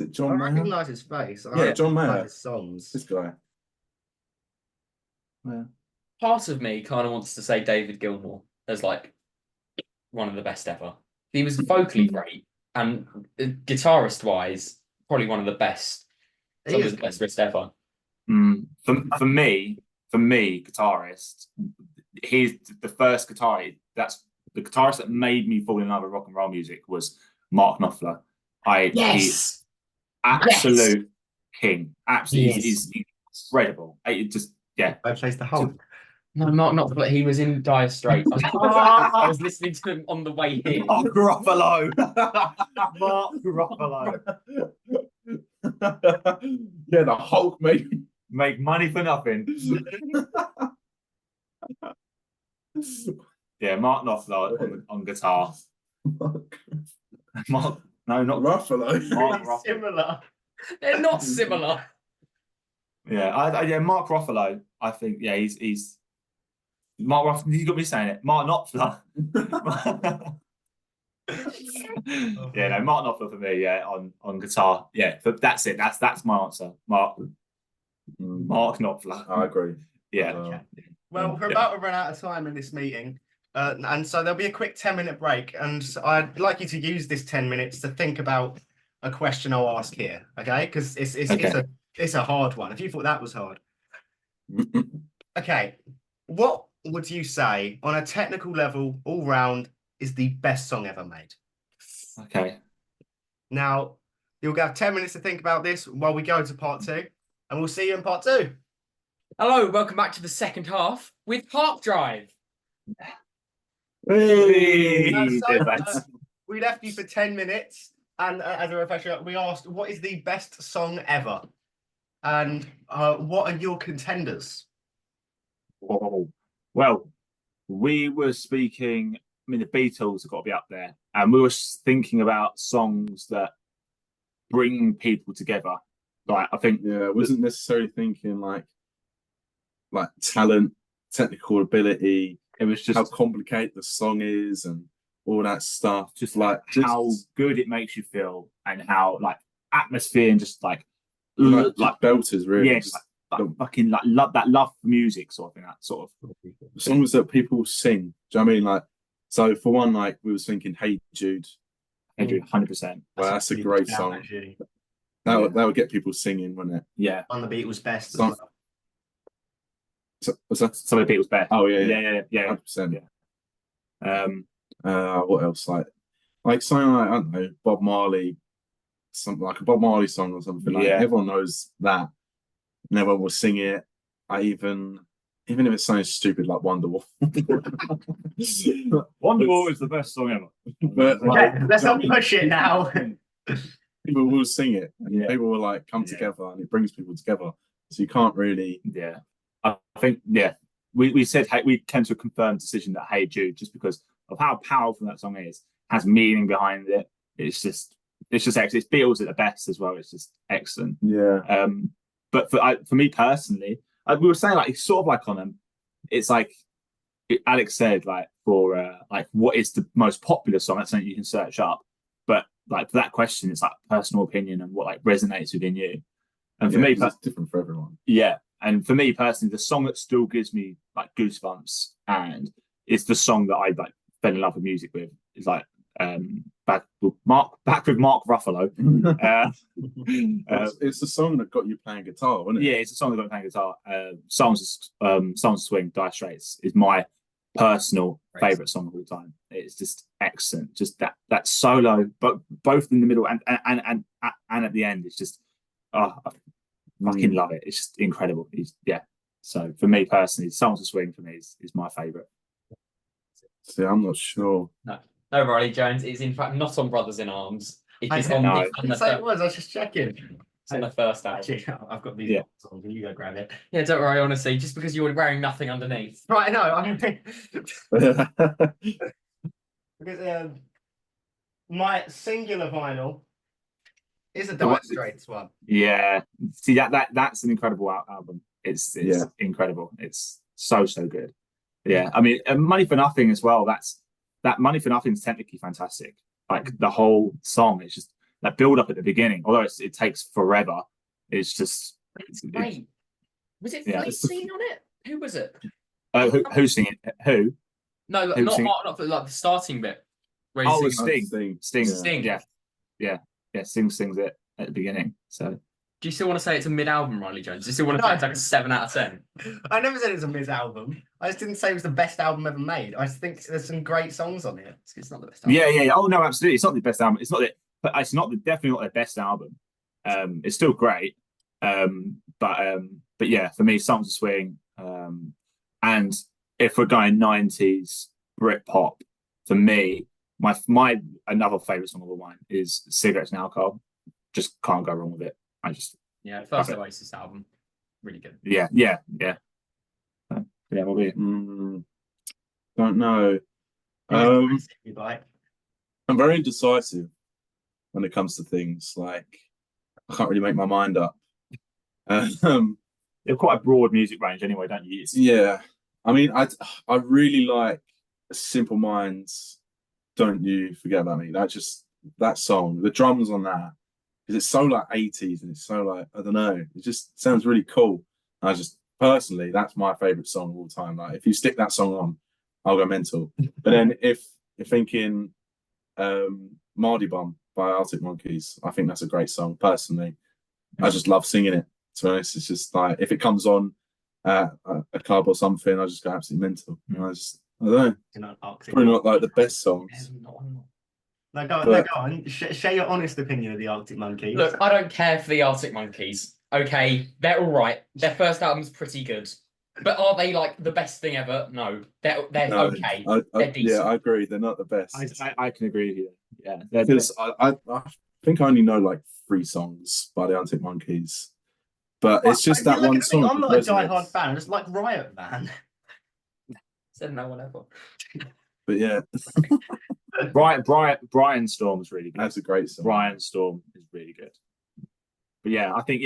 it
I
John Mayer?
recognise his face. I
Yeah,
don't
John
recognise
Mayer.
his songs.
This guy.
Part of me kind of wants to say David Gilmour as like one of the best ever. He was vocally great, and guitarist wise, probably one of the best. Some of the best riffs ever.
For me, guitarist, he's the first guitar. That's the guitarist that made me fall in love with rock and roll music was Mark Knopfler. He's absolute king. Absolutely, he's incredible. It just
I plays the Hulk.
No, Mark Knopfler. He was in dire straits. I was listening to him on the way here.
Mark Ruffalo.
Mark Ruffalo.
Yeah, the Hulk made
Make money for nothing. Yeah, Mark Knopfler on guitar. Mark, no, not
Ruffalo.
Mark Ruffalo.
Similar.
They're not similar.
Yeah, Mark Ruffalo. I think he's Mark Ruffalo. You got me saying it. Mark Knopfler. Yeah, no, Mark Knopfler for me. Yeah, on guitar. Yeah, but that's it. That's my answer. Mark Knopfler.
I agree.
Yeah.
Well, we're about to run out of time in this meeting. And so there'll be a quick 10-minute break. And I'd like you to use this 10 minutes to think about a question I'll ask here. Okay? Because it's a hard one. If you thought that was hard. Okay. What would you say on a technical level, all round, is the best song ever made?
Okay.
Now, you'll have 10 minutes to think about this while we go to part 2. And we'll see you in part 2.
Hello, welcome back to the second half with Park Drive.
Hey,
we left you for 10 minutes, and as a refresher, we asked, what is the best song ever? And what are your contenders?
Oh, well, we were speaking, I mean, the Beatles have got to be up there. And we were thinking about songs that bring people together. Like, I think.
Yeah, I wasn't necessarily thinking like talent, technical ability.
It was just
how complicated the song is and all that stuff.
Just how good it makes you feel and how like atmosphere and just like
belters really.
Yes, fucking love that love for music sort of thing. That sort of
songs that people sing. Do you know what I mean? Like, so for one, like we was thinking, Hey Jude.
100%.
Well, that's a great song. Actually. That would get people singing, wouldn't it?
Yeah.
On the Beat was best.
Was that
some of the Beatles best?
Oh yeah,
100%.
Yeah. What else? Like something like I don't know, Bob Marley, something like a Bob Marley song or something. Like everyone knows that, and everyone will sing it. Even if it sounds stupid, like Wonderwall.
Wonderwall is the best song ever.
But
let's not push it now.
People will sing it, and people will like come together, and it brings people together. So you can't really.
Yeah, I think we said we came to a confirmed decision that Hey Jude, just because of how powerful that song is, has meaning behind it. It's just excellent. It's Beatles at the best as well. It's just excellent.
Yeah.
But for me personally, we were saying like it's sort of like on them. It's like Alex said, like for like what is the most popular song? That's something you can search up. But like for that question, it's like personal opinion and what like resonates within you. And for me,
that's different for everyone.
Yeah, and for me personally, the song that still gives me like goosebumps and it's the song that I like fell in love with music with is like back with Mark Ruffalo.
It's the song that got you playing guitar, wasn't it?
Yeah, it's a song that got me playing guitar. Songs of Swing, Dire Straits is my personal favorite song of all time. It's just excellent. Just that solo, but both in the middle and at the end, it's just I fucking love it. It's just incredible. So for me personally, Songs of Swing for me is my favorite.
See, I'm not sure.
No, Riley Jones. It's in fact not on Brothers in Arms. It is on
the first. It was. I was just checking.
It's on the first album.
Actually, I've got these songs. You go grab it.
Yeah, don't worry. Honestly, just because you're wearing nothing underneath.
Right. No. Because my singular vinyl is a Dire Straits one.
Yeah. See that's an incredible album. It's incredible. It's so good. Yeah. I mean, Money for Nothing as well. That Money for Nothing is technically fantastic. Like the whole song, it's just that build up at the beginning. Although it takes forever, it's just.
It's great. Was it Flea singing on it? Who was it?
Who's singing? Who?
No, not for like the starting bit.
Sting.
Sting.
Yeah. sings it at the beginning. So
Do you still want to say it's a mid-album, Riley Jones? Do you still want to
No.
say it's like a 7 out of 10?
I never said it was a mid-album. I just didn't say it was the best album ever made. I just think there's some great songs on it. It's not the best album.
yeah. Oh no, absolutely. It's not the best album. It's not definitely not their best album. It's still great. But yeah, for me, Songs of Swing. And if we're going 90s Britpop, for me, my another favorite song of all mine is Cigarettes and Alcohol. Just can't go wrong with it.
Yeah, first Oasis album, really good.
Yeah. What about you?
Don't know.
If you like.
I'm very indecisive when it comes to things. Like, I can't really make my mind up.
You have quite a broad music range anyway, don't you?
Yeah. I mean, I really like Simple Minds, Don't You Forget About Me. That song, the drums on that, because it's so like 80s and it's so like, I don't know, it just sounds really cool. Personally, that's my favorite song of all time. Like, if you stick that song on, I'll go mental. But then if you're thinking Mardy Bum by Arctic Monkeys, I think that's a great song. Personally, I just love singing it. To be honest, it's just like, if it comes on a club or something, I just go absolutely mental. I don't know. Probably not like the best songs.
No, go on. Share your honest opinion of the Arctic Monkeys.
Look, I don't care for the Arctic Monkeys. Okay, they're all right. Their first album's pretty good. But are they like the best thing ever? No. They're okay. They're decent.
Yeah, I agree. They're not the best.
I can agree with you. Yeah.
Because I think I only know like 3 songs by the Arctic Monkeys. But it's just that one song.
I'm not a diehard fan. I just like Riot Man.
Said no one ever.
But yeah.
Brian Storm's really good.
That's a great song.
Brian Storm is really good. But yeah, I think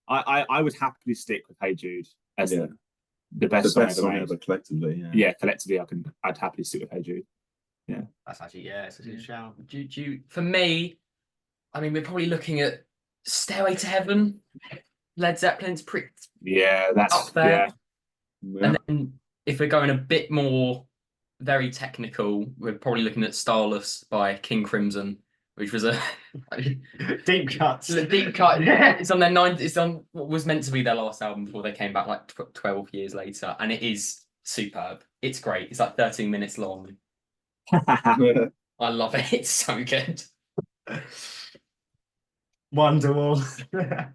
I would happily stick with Hey Jude as the best song ever
collectively.
Yeah, collectively I'd happily stick with Hey Jude. Yeah.
That's actually it's a good shout.
For me, I mean, we're probably looking at Stairway to Heaven. Led Zeppelin's pretty
that's
up there.
Yeah.
And then if we're going a bit more very technical, we're probably looking at Starless by King Crimson, which was a
deep cut.
Deep cut. It's on their 9th. It's on what was meant to be their last album before they came back like 12 years later, and it is superb. It's great. It's like 13 minutes long. I love it. It's so good.
Wonderwall.
Yeah.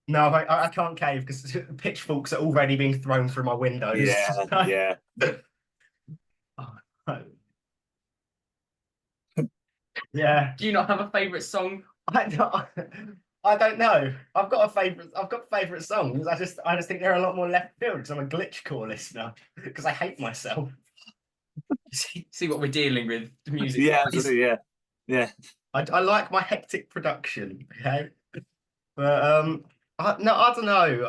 No, I can't cave because pitchforks are already being thrown through my windows.
Yeah.
Yeah.
Do you not have a favourite song?
I don't know. I've got favourite songs. I just think they're a lot more left field because I'm a glitchcore listener because I hate myself.
See what we're dealing with. The music.
Yeah, absolutely. Yeah.
I like my hectic production. Okay, but I don't know.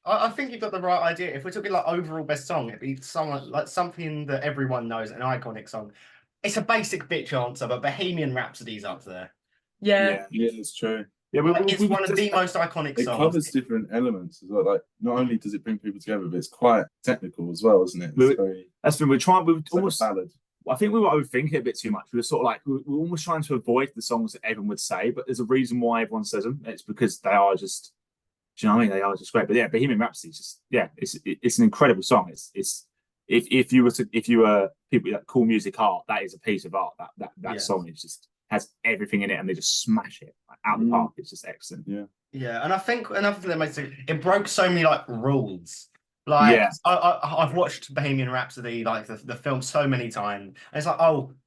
I think you've got the right idea. If we're talking like overall best song, it'd be something that everyone knows, an iconic song. It's a basic bitch answer, but Bohemian Rhapsody's up there.
Yeah,
it's true.
Yeah,
it's one of the most iconic songs.
It covers different elements as well. Like, not only does it bring people together, but it's quite technical as well, isn't it?
We're almost ballad. I think we were overthinking it a bit too much. We were sort of like, we're almost trying to avoid the songs that everyone would say, but there's a reason why everyone says them. It's because they are just, do you know what I mean? They are just great. But yeah, Bohemian Rhapsody is just, it's an incredible song. It's if you were people that call music art, that is a piece of art. That song is just has everything in it, and they just smash it out the park. It's just excellent.
Yeah, and I think another thing that makes it broke so many like rules. Like I've watched Bohemian Rhapsody, like the film, so many times, and it's like,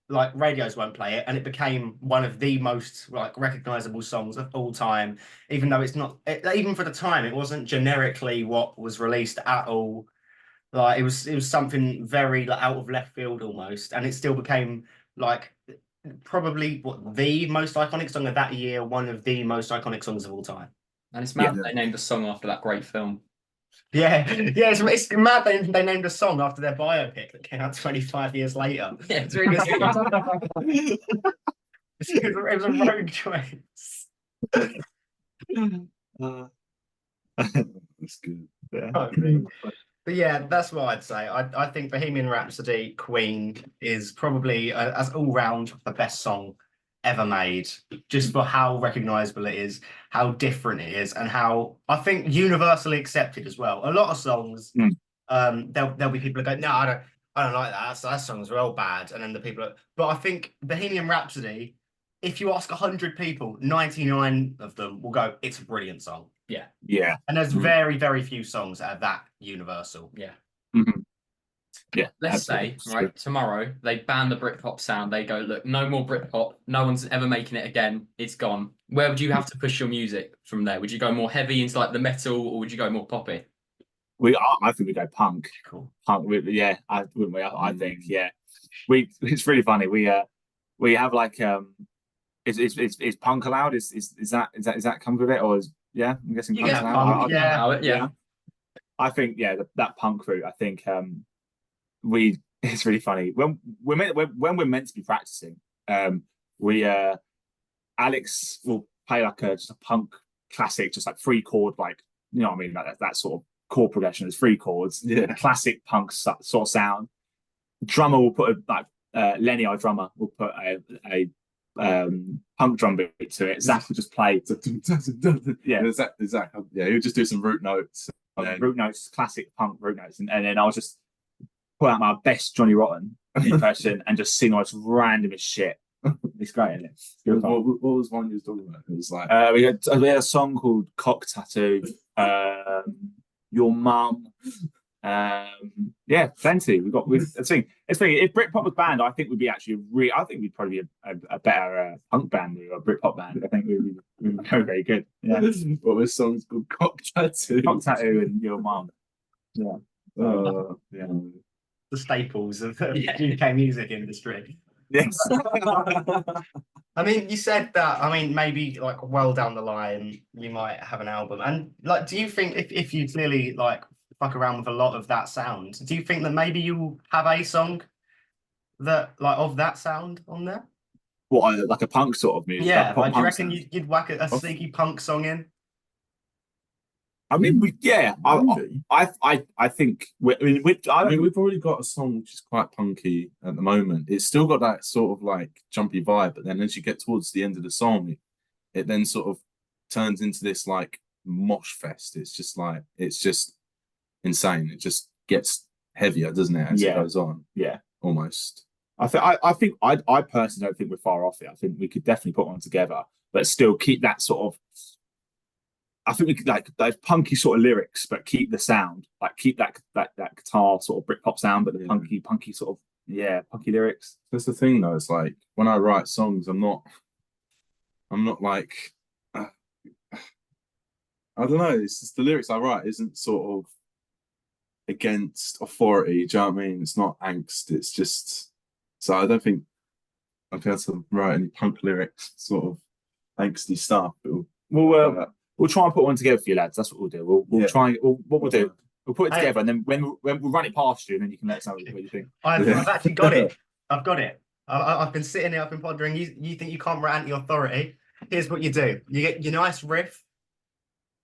like radios won't play it, and it became one of the most like recognizable songs of all time. Even though it's not, even for the time, it wasn't generically what was released at all. Like it was something very like, out of left field almost, and it still became like probably the most iconic song of that year, one of the most iconic songs of all time.
And it's mad that they named the song after that great film.
Yeah, it's mad they named a song after their biopic that came out 25 years later.
Yeah, it's really good.
It was a rogue choice.
That's good.
But yeah, that's what I'd say. I think Bohemian Rhapsody, Queen is probably as all round the best song ever made, just for how recognizable it is, how different it is, and how I think universally accepted as well. A lot of songs, there'll be people that go, no, I don't like that. That song's real bad. And then the people, but I think Bohemian Rhapsody, if you ask 100 people, 99 of them will go, it's a brilliant song.
Yeah.
Yeah.
And there's very, very few songs that are that universal.
Yeah.
Mm-hmm. Yeah.
Let's
absolutely.
say, right, tomorrow they ban the Britpop sound. They go, look, no more Britpop. No one's ever making it again. It's gone. Where would you have to push your music from there? Would you go more heavy into like the metal, or would you go more poppy?
I think we go punk.
Cool.
Punk. I think, yeah. It's really funny. We have like is punk allowed? Is that come with it, or I'm guessing
You
punk's
get
allowed.
punk, yeah.
I think that punk route. I think it's really funny when we're meant to be practicing. Alex will play like just a punk classic, just like 3 chord, like you know what I mean, like that sort of chord progression is 3 chords, classic punk sort of sound. Drummer will put Lenny, our drummer, will put a punk drum beat to it. Zach will just play.
Zach, he'll just do some root notes.
Root notes, classic punk root notes, and then I'll just pull out my best Johnny Rotten impression and just sing all this random as shit. It's great, isn't it?
What was one you was talking about? It was like
we had a song called Cock Tattoo, Your Mum. Plenty. It's funny. If Britpop was banned, I think we'd be actually I think we'd probably be a better punk band than a Britpop band. I think we'd be very, very good. Yeah.
What was songs called Cock Tattoo?
Cock Tattoo and Your Mum. Yeah.
The staples of the UK music industry.
Yes.
I mean, you said that. I mean, maybe like well down the line, you might have an album. And like, do you think if you clearly like fuck around with a lot of that sound, do you think that maybe you'll have a song that like of that sound on there?
What, like a punk sort of music?
Yeah,
like
do you reckon you'd whack a sneaky punk song in?
I mean, I think
we've already got a song which is quite punky at the moment. It's still got that sort of like jumpy vibe, but then as you get towards the end of the song, it then sort of turns into this like mosh fest. It's just insane. It just gets heavier, doesn't it, as it goes on?
Yeah,
almost.
I personally don't think we're far off it. I think we could definitely put one together, but still keep that sort of. I think we could like those punky sort of lyrics, but keep the sound, like keep that guitar sort of Britpop sound, but the punky sort of punky lyrics.
That's the thing though. It's like when I write songs, I'm not like I don't know. It's just the lyrics I write isn't sort of against authority. Do you know what I mean? It's not angst. It's just so I don't think I'd be able to write any punk lyrics, sort of angsty stuff.
We'll try and put one together for you lads. That's what we'll do. We'll try. What we'll do, we'll put it together, and then when we'll run it past you, and then you can let us know what you think.
I've actually got it. I've got it. I've been sitting here. I've been pondering. You think you can't write anti-authority? Here's what you do. You get your nice riff,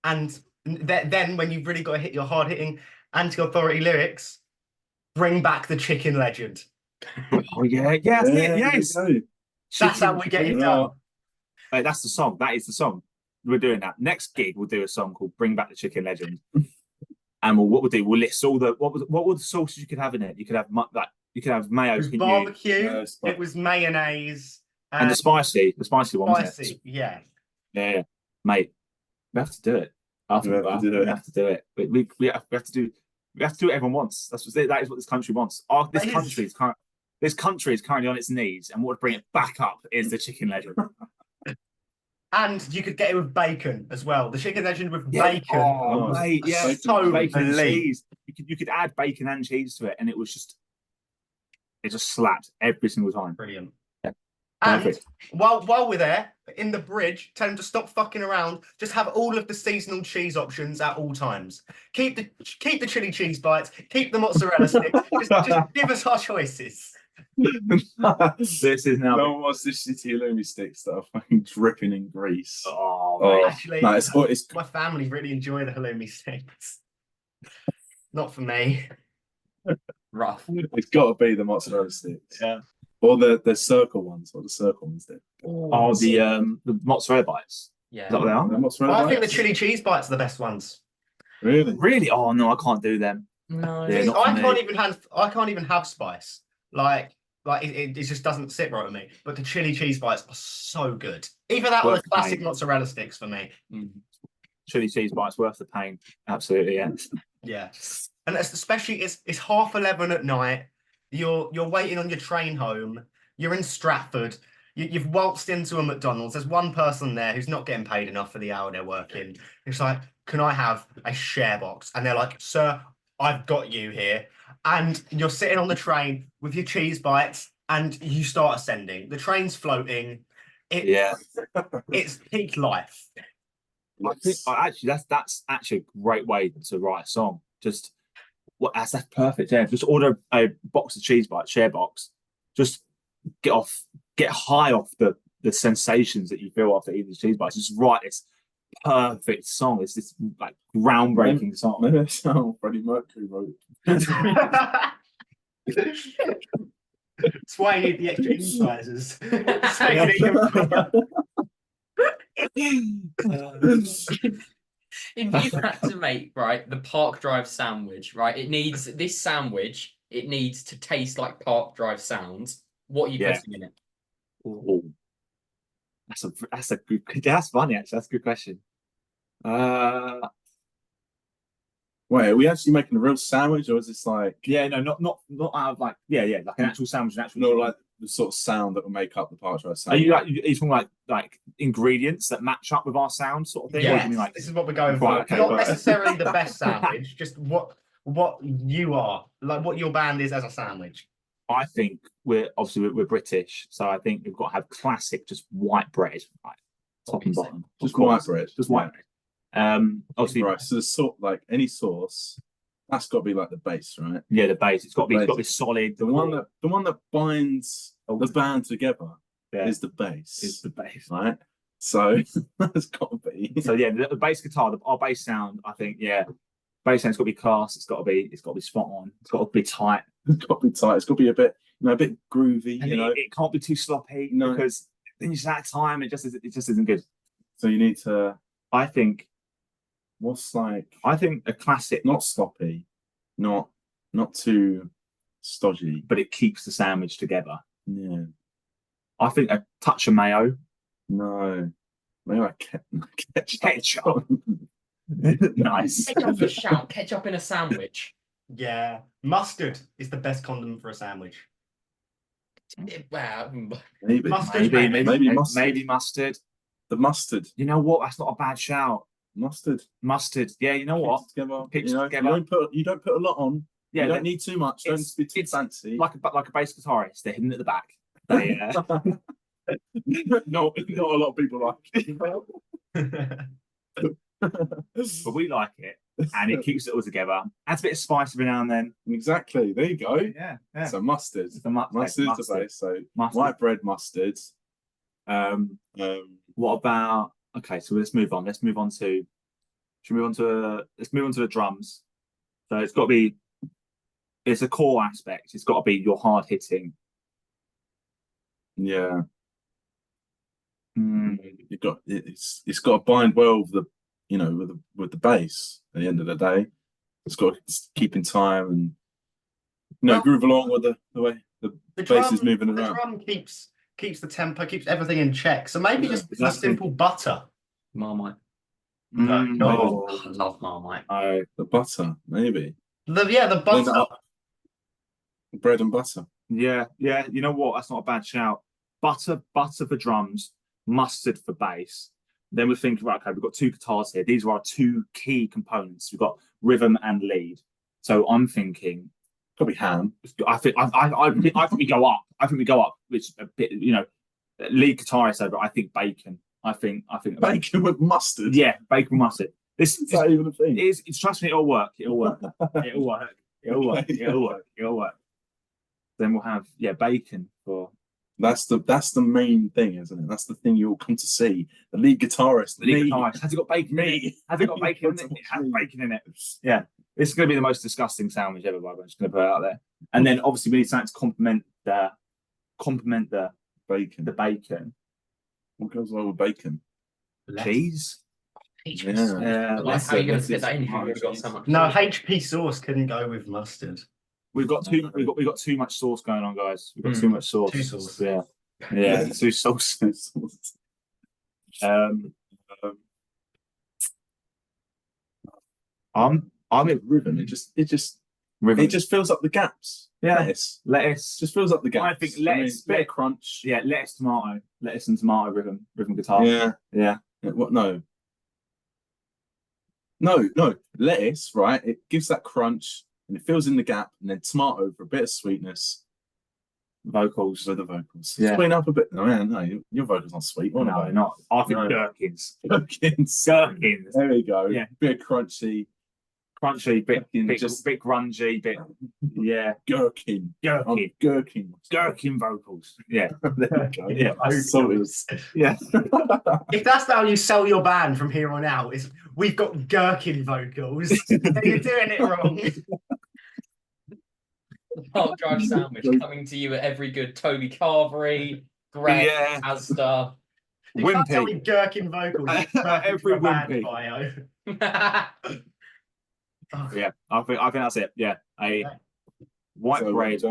and then when you've really got to hit your hard-hitting anti-authority lyrics, bring back the chicken legend.
Oh yes.
That's how we get it done.
That's the song. That is the song. We're doing that. Next gig, we'll do a song called "Bring Back the Chicken Legend," and what we'll do, we'll list all the what were the sauces you could have in it. You could have you could have mayo.
It was barbecue. It was mayonnaise
and the spicy one.
Spicy,
yeah, mate. We have to do it. We have to do it. We have to do what everyone wants. That is what this country wants. This country is currently on its knees, and what would bring it back up is the chicken legend.
And you could get it with bacon as well. The chicken legend with bacon.
Oh, mate, yeah.
So
bacon and cheese. You could add bacon and cheese to it, and it just slapped every single time.
Brilliant.
Yeah.
And while we're there, in the bridge, tell them to stop fucking around. Just have all of the seasonal cheese options at all times. Keep the chili cheese bites. Keep the mozzarella sticks. just give us our choices.
This is now.
No one wants this shitty halloumi sticks that are fucking dripping in grease.
Actually,
no, it's
my family really enjoy the halloumi sticks. Not for me.
Rough.
It's got to be the mozzarella sticks.
Yeah.
Or the circle ones, or the circle ones did.
Oh, the mozzarella bites.
Yeah.
Is that what they are?
The mozzarella
I think the
bites?
chili cheese bites are the best ones.
Really?
Really? Oh no, I can't do them.
No.
Yeah, not
I
for
can't
me.
even have spice. Like it just doesn't sit right with me. But the chili cheese bites are so good. Either that or
Worth
the classic
pain.
mozzarella sticks for me.
Chili cheese bites worth the pain. Absolutely, yeah.
Yeah, and especially it's 11:30 at night. You're waiting on your train home. You're in Stratford. You've waltzed into a McDonald's. There's one person there who's not getting paid enough for the hour they're working. It's like, can I have a share box? And they're like, sir, I've got you here. And you're sitting on the train with your cheese bites, and you start ascending. The train's floating. It's peak life.
I think actually that's actually a great way to write a song. Just that's perfect. Yeah, just order a box of cheese bites, share box. Just get high off the sensations that you feel after eating the cheese bites. Just write this perfect song. It's this like groundbreaking song.
Maybe that's how Freddie Mercury wrote.
That's why you need the extra incisors.
If you had to make the Park Drive sandwich, right? It needs to taste like Park Drive sounds. What are you putting in it?
Ooh. That's a good. That's funny actually. That's a good question.
Wait, are we actually making a real sandwich, or is this like?
Yeah, no, not out of like like an actual sandwich,
No, like the sort of sound that will make up the Park Drive sound.
Are you talking like ingredients that match up with our sound sort of thing?
Yeah,
Or do you mean like
this is what we're going
Right,
for.
okay,
Not
right.
necessarily the best sandwich, just what you are, like what your band is as a sandwich.
I think we're British, so I think we've got to have classic just white bread, like top and bottom.
Just
Of course.
white bread?
Just white bread. Obviously,
Right. So the like any sauce, that's got to be like the base, right?
yeah, the base. It's got to be
base.
solid.
The one that binds the band together is the bass.
Is the bass,
right? So that's got to be.
So yeah, the bass guitar, our bass sound. I think bass sound's got to be class. It's got to be spot on. It's got to be tight.
It's got to be tight. It's got to be a bit groovy.
And it can't be too sloppy because then it's that time. It just isn't good.
So you need to.
I think.
I
think a classic,
not sloppy, not too stodgy,
but it keeps the sandwich together.
Yeah.
I think a touch of mayo.
No, maybe like
ketchup. Nice.
Ketchup in a sandwich.
Yeah, mustard is the best condiment for a sandwich.
Well,
maybe
mustard.
Maybe mustard.
The mustard.
You know what? That's not a bad shout.
Mustard.
Yeah, you know what?
Keeps together. You don't put a lot on.
Yeah,
you don't need too much. Don't be too fancy.
Like a bass guitarist, they're hidden at the back.
Not a lot of people like.
But we like it, and it keeps it all together. Adds a bit of spice every now and then.
Exactly. There you go.
Yeah.
So mustard. Mustard's the base. So
mustard.
White bread, mustard.
What about? Okay, so let's move on. Let's move on to the drums. So it's got to be. It's a core aspect. It's got to be your hard hitting.
Yeah. It's got to bind well with the bass. At the end of the day, it's got to keep in time and groove along with the way the bass is moving around.
The drum keeps the tempo, keeps everything in check. So maybe just a simple butter.
Marmite.
No.
I love Marmite.
Oh, the butter, maybe.
The butter.
Bread and butter.
Yeah. You know what? That's not a bad shout. Butter for drums, mustard for bass. Then we're thinking, right, okay, we've got two guitars here. These are our two key components. We've got rhythm and lead. So I'm thinking
probably ham.
I think we go up. I think we go up, which a bit, lead guitarist over. I think bacon. I think
bacon with mustard.
Yeah, bacon with mustard. This is
not even a thing.
It's trust me, it'll work. It'll work. Then we'll have bacon for.
That's the main thing, isn't it? That's the thing you'll come to see. The lead guitarist.
Has it got bacon in it? Has it got bacon in it? It has bacon in it. Yeah. This is going to be the most disgusting sandwich ever, by the way. I'm just going to put it out there. And then obviously we need something to complement the complement the
Bacon.
bacon.
What goes well with bacon?
Cheese.
HP
Yeah.
sauce.
Yeah,
Like, how are you going to fit
lettuce,
that in if you've already got
tomatoes.
so much?
No,
sauce?
HP sauce couldn't go with mustard.
We've got too much sauce going on, guys. We've got too much sauce.
Too sauce.
Yeah. Yeah. Too sauce. I'm in
Ribbon. It just
ribbon.
fills up the gaps.
Yeah.
Lettuce just fills up the gaps.
I think lettuce,
bit of crunch.
Yeah, lettuce and tomato rhythm guitar.
Yeah.
Yeah.
What? No. Lettuce, right? It gives that crunch and it fills in the gap, and then tomato for a bit of sweetness.
Vocals.
With the vocals.
Yeah.
Sweeten up a bit. No, your vocals aren't sweet.
No, not. I think gherkins.
Gherkins.
Gherkins.
There we go.
Yeah.
Bit of crunchy,
bit
just
bit grungy, bit
gherkin.
Gherkin vocals. Yeah.
There we go.
Yeah. Yeah.
If that's how you sell your band from here on out, is we've got gherkin vocals, then you're doing it wrong.
Park Drive sandwich coming to you at every good Toby Carvery, Greg, Asda.
You can't tell me
Wimpy.
gherkin vocals.
Every
band
Wimpy.
bio.
Yeah, I think that's it. Yeah, white bread,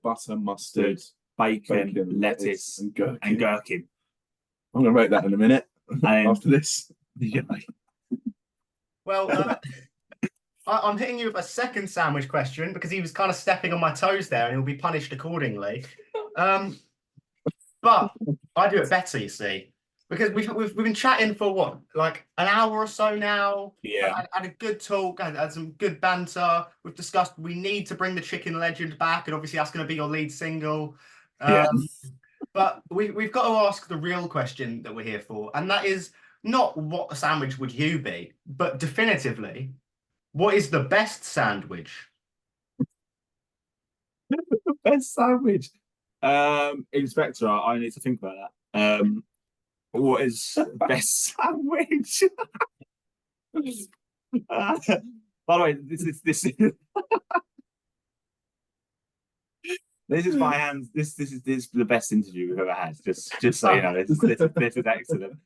butter, mustard,
bacon, lettuce,
and gherkin.
I'm
gonna write that in a minute after this.
Yeah.
Well, I'm hitting you with a second sandwich question because he was kind of stepping on my toes there, and he'll be punished accordingly. But I do it better, you see, because we've been chatting for what, like an hour or so now.
Yeah.
Had a good talk, had some good banter. We've discussed we need to bring the Chicken Legend back, and obviously that's going to be your lead single. But we've got to ask the real question that we're here for, and that is not what sandwich would you be, but definitively, what is the best sandwich?
The best sandwich. Inspector, I need to think about that. What is the best sandwich? By the way, this is this is my hands. This is the best interview we've ever had. Just so you know, this is excellent.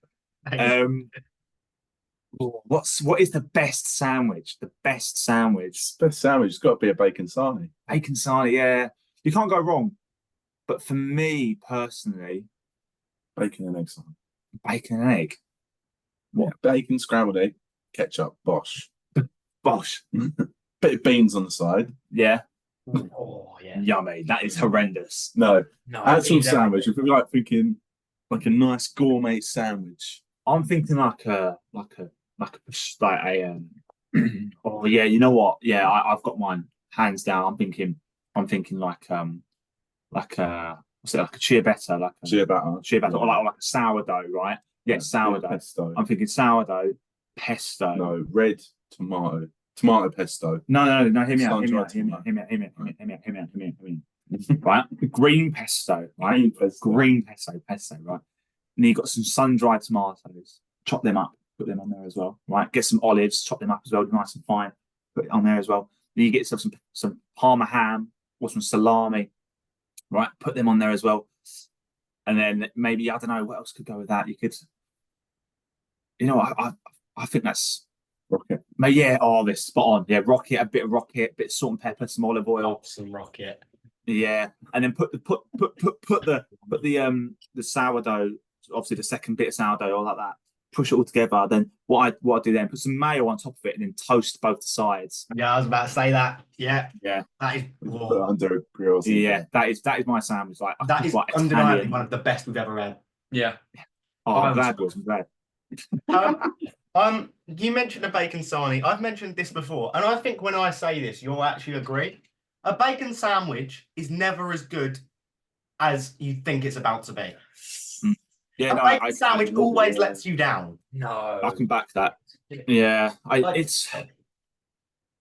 What is the best sandwich? The best sandwich.
Best sandwich has got to be a bacon sarnie.
Bacon sarnie, yeah. You can't go wrong. But for me personally,
bacon and egg sarnie.
Bacon and egg.
What? Yeah, bacon, scrambled egg, ketchup, bosh.
Bosh.
Bit of beans on the side.
Yeah.
Oh yeah.
Yummy. That is horrendous.
No. Actual sandwich. If we're thinking like a nice gourmet sandwich.
I'm thinking like a oh yeah, you know what? Yeah, I've got mine hands down. I'm thinking like what's it, like a ciabatta, ciabatta, or like a sourdough, right? Yeah, sourdough.
Pesto.
I'm thinking sourdough, pesto.
No, red tomato pesto.
No. Hear me out. Right, green pesto, right? Green pesto, right? And then you got some sun-dried tomatoes. Chop them up, put them on there as well, right? Get some olives, chop them up as well, nice and fine. Put it on there as well. Then you get yourself some Parma ham or some salami, right? Put them on there as well. And then maybe, I don't know, what else could go with that? You could, I think that's
rocket.
Yeah, they're spot on. Yeah, rocket, a bit of salt and pepper, some olive oil,
some rocket.
Yeah, and then put the sourdough, obviously the second bit of sourdough, all like that. Push it all together. Then what I do then, put some mayo on top of it, and then toast both sides.
Yeah, I was about to say that. Yeah. That is
put it under a grill.
Yeah, that is my sandwich. Like
that is
like
undeniably one of the best we've ever had.
Yeah.
Oh, I'm glad.
You mentioned a bacon sarnie. I've mentioned this before, and I think when I say this, you'll actually agree. A bacon sandwich is never as good as you think it's about to be.
Yeah,
a bacon sandwich always lets you down.
No,
I can back that. Yeah, I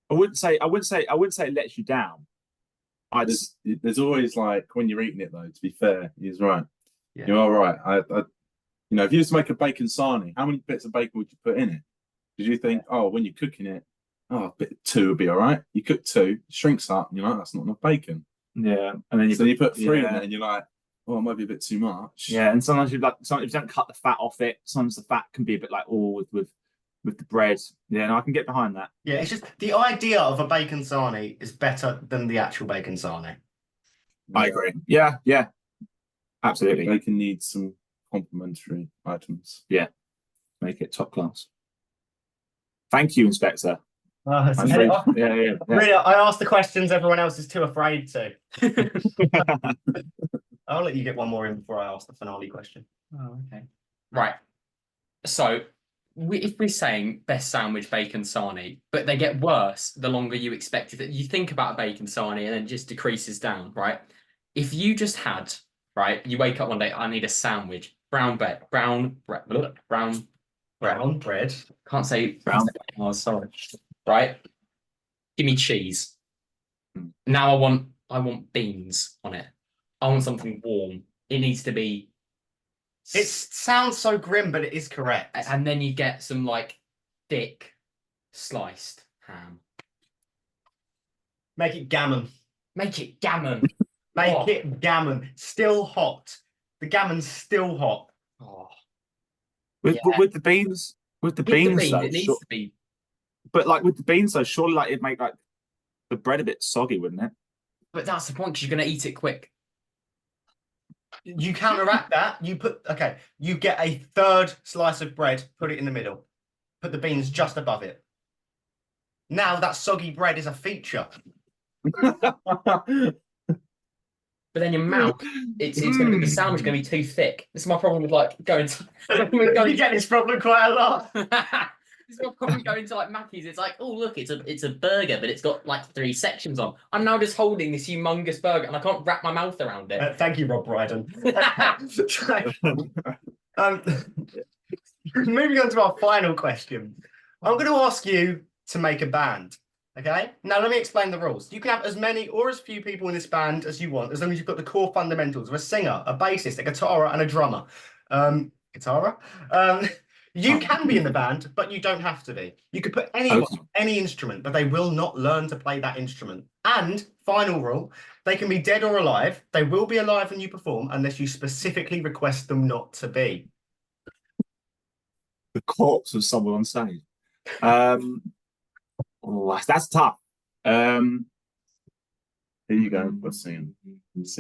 wouldn't say it lets you down.
There's always, like, when you're eating it though. To be fair, he's right.
Yeah.
You're all right. If you used to make a bacon sarnie, how many bits of bacon would you put in it? Did you think, when you're cooking it, a bit 2 would be all right? You cook 2, shrinks up, and you're like, that's not enough bacon.
Yeah, and then
So you put 3 in
yeah.
there, and you're like, oh, it might be a bit too much.
Yeah, and sometimes if you don't cut the fat off it, sometimes the fat can be a bit like with the bread. Yeah, and I can get behind that.
Yeah, it's just the idea of a bacon sarnie is better than the actual bacon sarnie.
I agree. Yeah, yeah, absolutely.
Bacon needs some complementary items.
Yeah, make it top class. Thank you, Inspector.
That's
That's
it.
really, yeah, yeah.
Really, I asked the questions everyone else is too afraid to. I'll let you get one more in before I ask the finale question.
Oh, okay. Right. So, if we're saying best sandwich bacon sarnie, but they get worse the longer you expect it. You think about a bacon sarnie and then it just decreases down, right? If you just had, right, you wake up one day, I need a sandwich, brown bread. Can't say
Brown.
Oh, sorry. Right? Give me cheese.
Hmm.
Now I want beans on it. I want something warm. It needs to be.
It sounds so grim, but it is correct.
And then you get some like thick sliced ham.
Make it gammon.
Make it gammon.
Make it gammon. Still hot. The gammon's still hot.
Oh.
With the beans, though,
it needs to be.
but like with the beans though, surely like it'd make like the bread a bit soggy, wouldn't it?
But that's the point because you're going to eat it quick.
You counteract that. You get a third slice of bread, put it in the middle. Put the beans just above it. Now that soggy bread is a feature.
But then your mouth, it's going to be the sandwich going to be too thick. This is my problem with like going to.
You get this problem quite a lot.
This is my problem going to like Mackey's. It's like, oh look, it's a burger, but it's got like 3 sections on. I'm now just holding this humongous burger, and I can't wrap my mouth around it.
Thank you, Rob Brydon. Moving on to our final question. I'm going to ask you to make a band. Okay? Now, let me explain the rules. You can have as many or as few people in this band as you want, as long as you've got the core fundamentals of a singer, a bassist, a guitarist, and a drummer. You can be in the band, but you don't have to be. You could put anyone, any instrument, but they will not learn to play that instrument. And, final rule, they can be dead or alive. They will be alive when you perform, unless you specifically request them not to be.
The corpse of someone on stage. That's tough.
Here you go for singing. Let's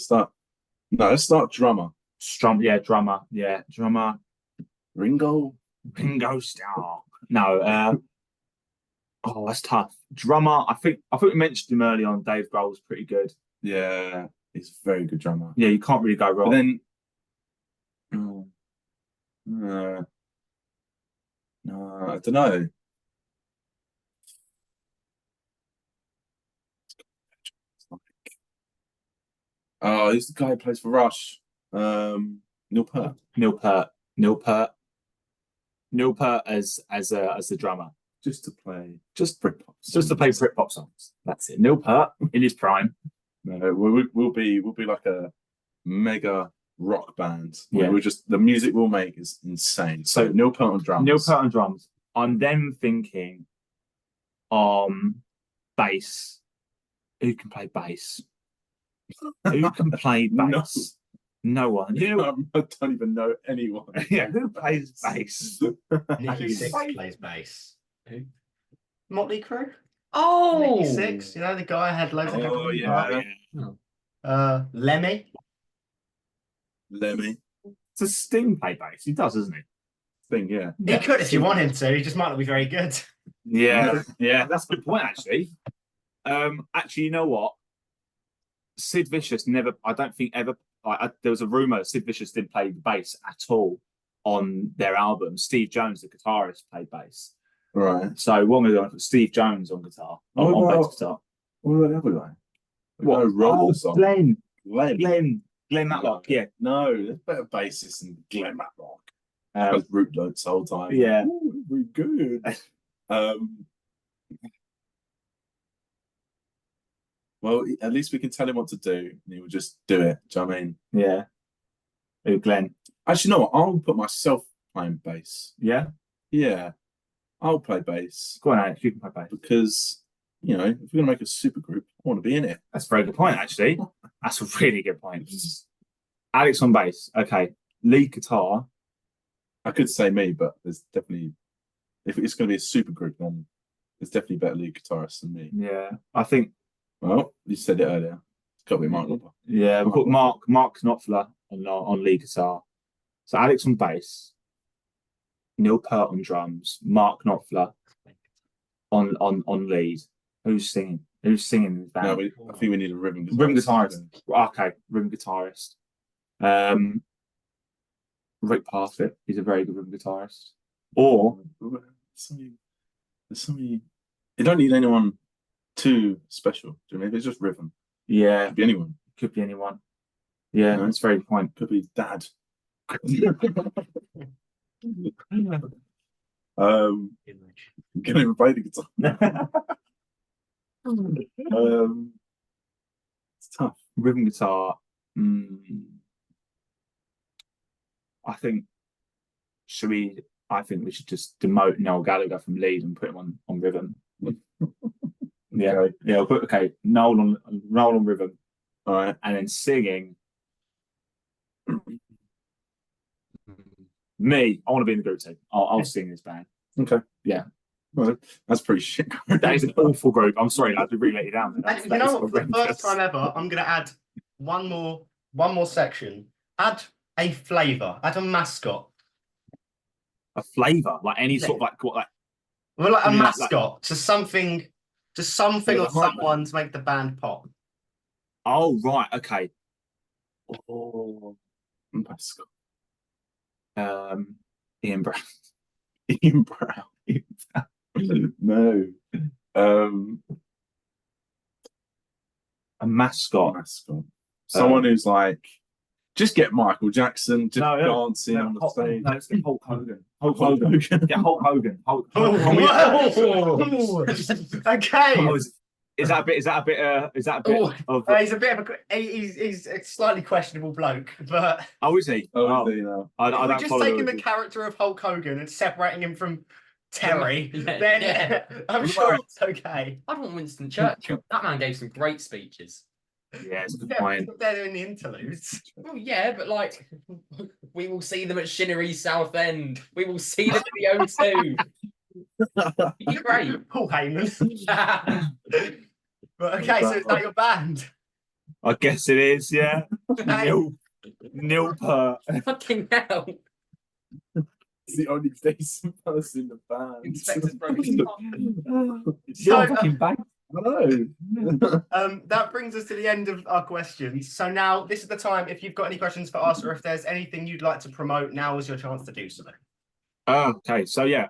start. No, let's start drummer.
Drummer.
Ringo
Starr. No, that's tough. Drummer. I think we mentioned him early on. Dave Grohl's pretty good.
Yeah, he's a very good drummer.
Yeah, you can't really go wrong.
But then, no, I don't know. Oh, he's the guy who plays for Rush. Neil Peart.
Neil Peart as the drummer.
Just to play
Britpop songs. That's it. Neil Peart in his prime.
No, we'll be like a mega rock band.
Yeah.
We're just the music we'll make is insane. So Neil Peart on drums.
I'm then thinking bass. Who can play bass? Who can play bass? No one.
I don't even know anyone.
Yeah, who plays bass?
Nicky Six plays bass.
Who?
Motley Crue.
Oh,
Nicky Six. You know the guy had loads of people. Lemmy.
Does Sting play bass? He does, doesn't he?
Sting, yeah.
He could if you want him to. He just might not be very good.
Yeah, that's a good point, actually. Actually, you know what? Sid Vicious never. I don't think ever. There was a rumor Sid Vicious didn't play the bass at all on their album. Steve Jones, the guitarist, played bass.
Right.
So what am I going for? Steve Jones on guitar, on bass guitar.
What about the other guy?
Glenn Matlock. Yeah.
No, there's better bassists than Glenn Matlock. Has root notes the whole time.
Yeah.
Ooh, very good. Well, at least we can tell him what to do, and he will just do it. Do you know what I mean?
Yeah. Who, Glenn?
Actually, you know what? I'll put myself playing bass.
Yeah.
Yeah, I'll play bass
Go on, Alex. You can play bass
because you know, if we're gonna make a super group, I want to be in it.
That's a very good point, actually. That's a really good point. Alex on bass. Okay. Lead guitar.
I could say me, but there's definitely, if it's going to be a super group, then there's definitely better lead guitarists than me.
Yeah. I think,
Well, you said it earlier. It's got to be Mark Knopfler.
yeah, we've got Mark Knopfler on lead guitar. So Alex on bass, Neil Peart on drums, Mark Knopfler on lead. Who's singing? Who's singing in the band?
No, I think we need a rhythm guitarist.
Rhythm guitarist. Okay, rhythm guitarist. Rick Parfitt, he's a very good rhythm guitarist. Or
there's so many. You don't need anyone too special. Do you know what I mean? It's just rhythm.
yeah,
It could be anyone.
could be anyone. Yeah,
No.
that's a very good point.
Could be Dad. Can even play the guitar. It's tough.
Rhythm guitar. I think we should just demote Noel Gallagher from lead and put him on rhythm. Yeah,
Okay.
yeah. We'll put Noel on rhythm,
All right.
and then singing. Me, I want to be in the group team. I'll sing this band.
Okay.
Yeah.
Well, that's pretty shit.
That is an awful group. I'm sorry, lads, we really let you down.
And you know what? For the first time ever, I'm going to add one more section. Add a flavour. Add a mascot.
A flavour, like any sort of like what, like
Well, like a
Yeah, like-
mascot to something
Yeah,
or
the hype
someone to make the band pop.
oh right, okay.
Oh, mascot.
Ian Brown.
Ian Brown. No.
A mascot.
Mascot. Someone who's like, just get Michael Jackson, just
No,
dancing on the stage.
No, it's Hulk Hogan. Hulk
Hulk
Hogan.
Hogan.
Yeah, Hulk Hogan. Hulk
Oh,
Hogan.
okay.
Oh, is that a bit
Oh,
of
he's a bit of he's a slightly questionable bloke, but
oh, is he?
Oh, you know.
I
if we're
don't
just
follow
taking the
the-
character of Hulk Hogan and separating him from Terry,
Yeah,
then
yeah.
I'm sure it's okay.
I want Winston Churchill. That man gave some great speeches.
Yeah, it's a good
Yeah,
point.
they're doing the interludes.
Well, yeah, but like, we will see them at Shinnery South End. We will see them at the O2. You're great.
Paul Heyman. But okay, so is that your band?
I guess it is, yeah.
Hey,
Neil Peart.
Fucking hell.
It's the only decent person in the band.
Inspector's broken.
So,
bang.
I know.
that brings us to the end of our questions. So now this is the time. If you've got any questions for us, or if there's anything you'd like to promote, now is your chance to do so.
Okay, so yeah,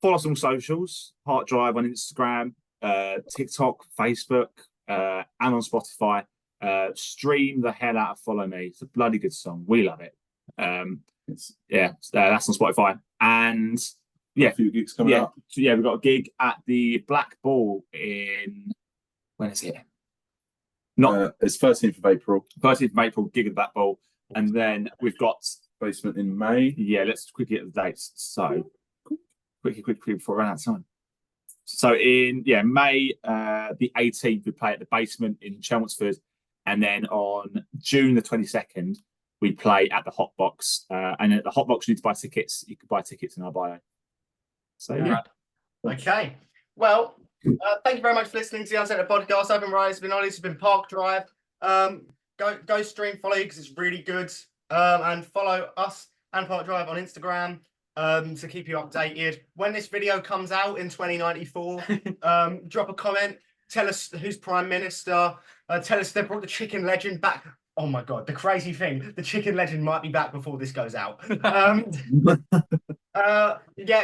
follow us on socials, Park Drive on Instagram, TikTok, Facebook, and on Spotify. Stream the hell out of Follow Me. It's a bloody good song. We love it. That's on Spotify. And yeah,
A few gigs coming up.
so yeah, we've got a gig at the Black Ball in, when is it? Not
It's 13th of April.
13th of April, gig at the Black Ball. And then we've got,
Basement in May.
yeah, let's quickly get the dates. So quickly before we run out of time. So in May the 18th, we play at the Basement in Chelmsford, and then on June the 22nd, we play at the Hot Box. And at the Hot Box, you need to buy tickets. You can buy tickets in our bio. So yeah,
Okay. Well, thank you very much for listening to the UNCNTRD podcast. I've been Ryan. It's been Ollie. It's been Park Drive. Go stream, follow because it's really good. And follow us and Park Drive on Instagram to keep you updated. When this video comes out in 2094, drop a comment. Tell us who's Prime Minister. Tell us they brought the chicken legend back. Oh my God, the crazy thing. The chicken legend might be back before this goes out.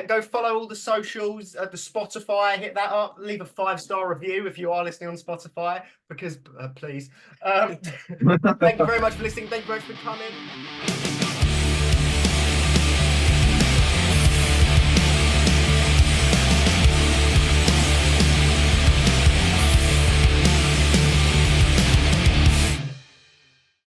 Go follow all the socials, the Spotify, hit that up, leave a 5-star review if you are listening on Spotify, because please. Thank you very much for listening. Thank you very much for coming.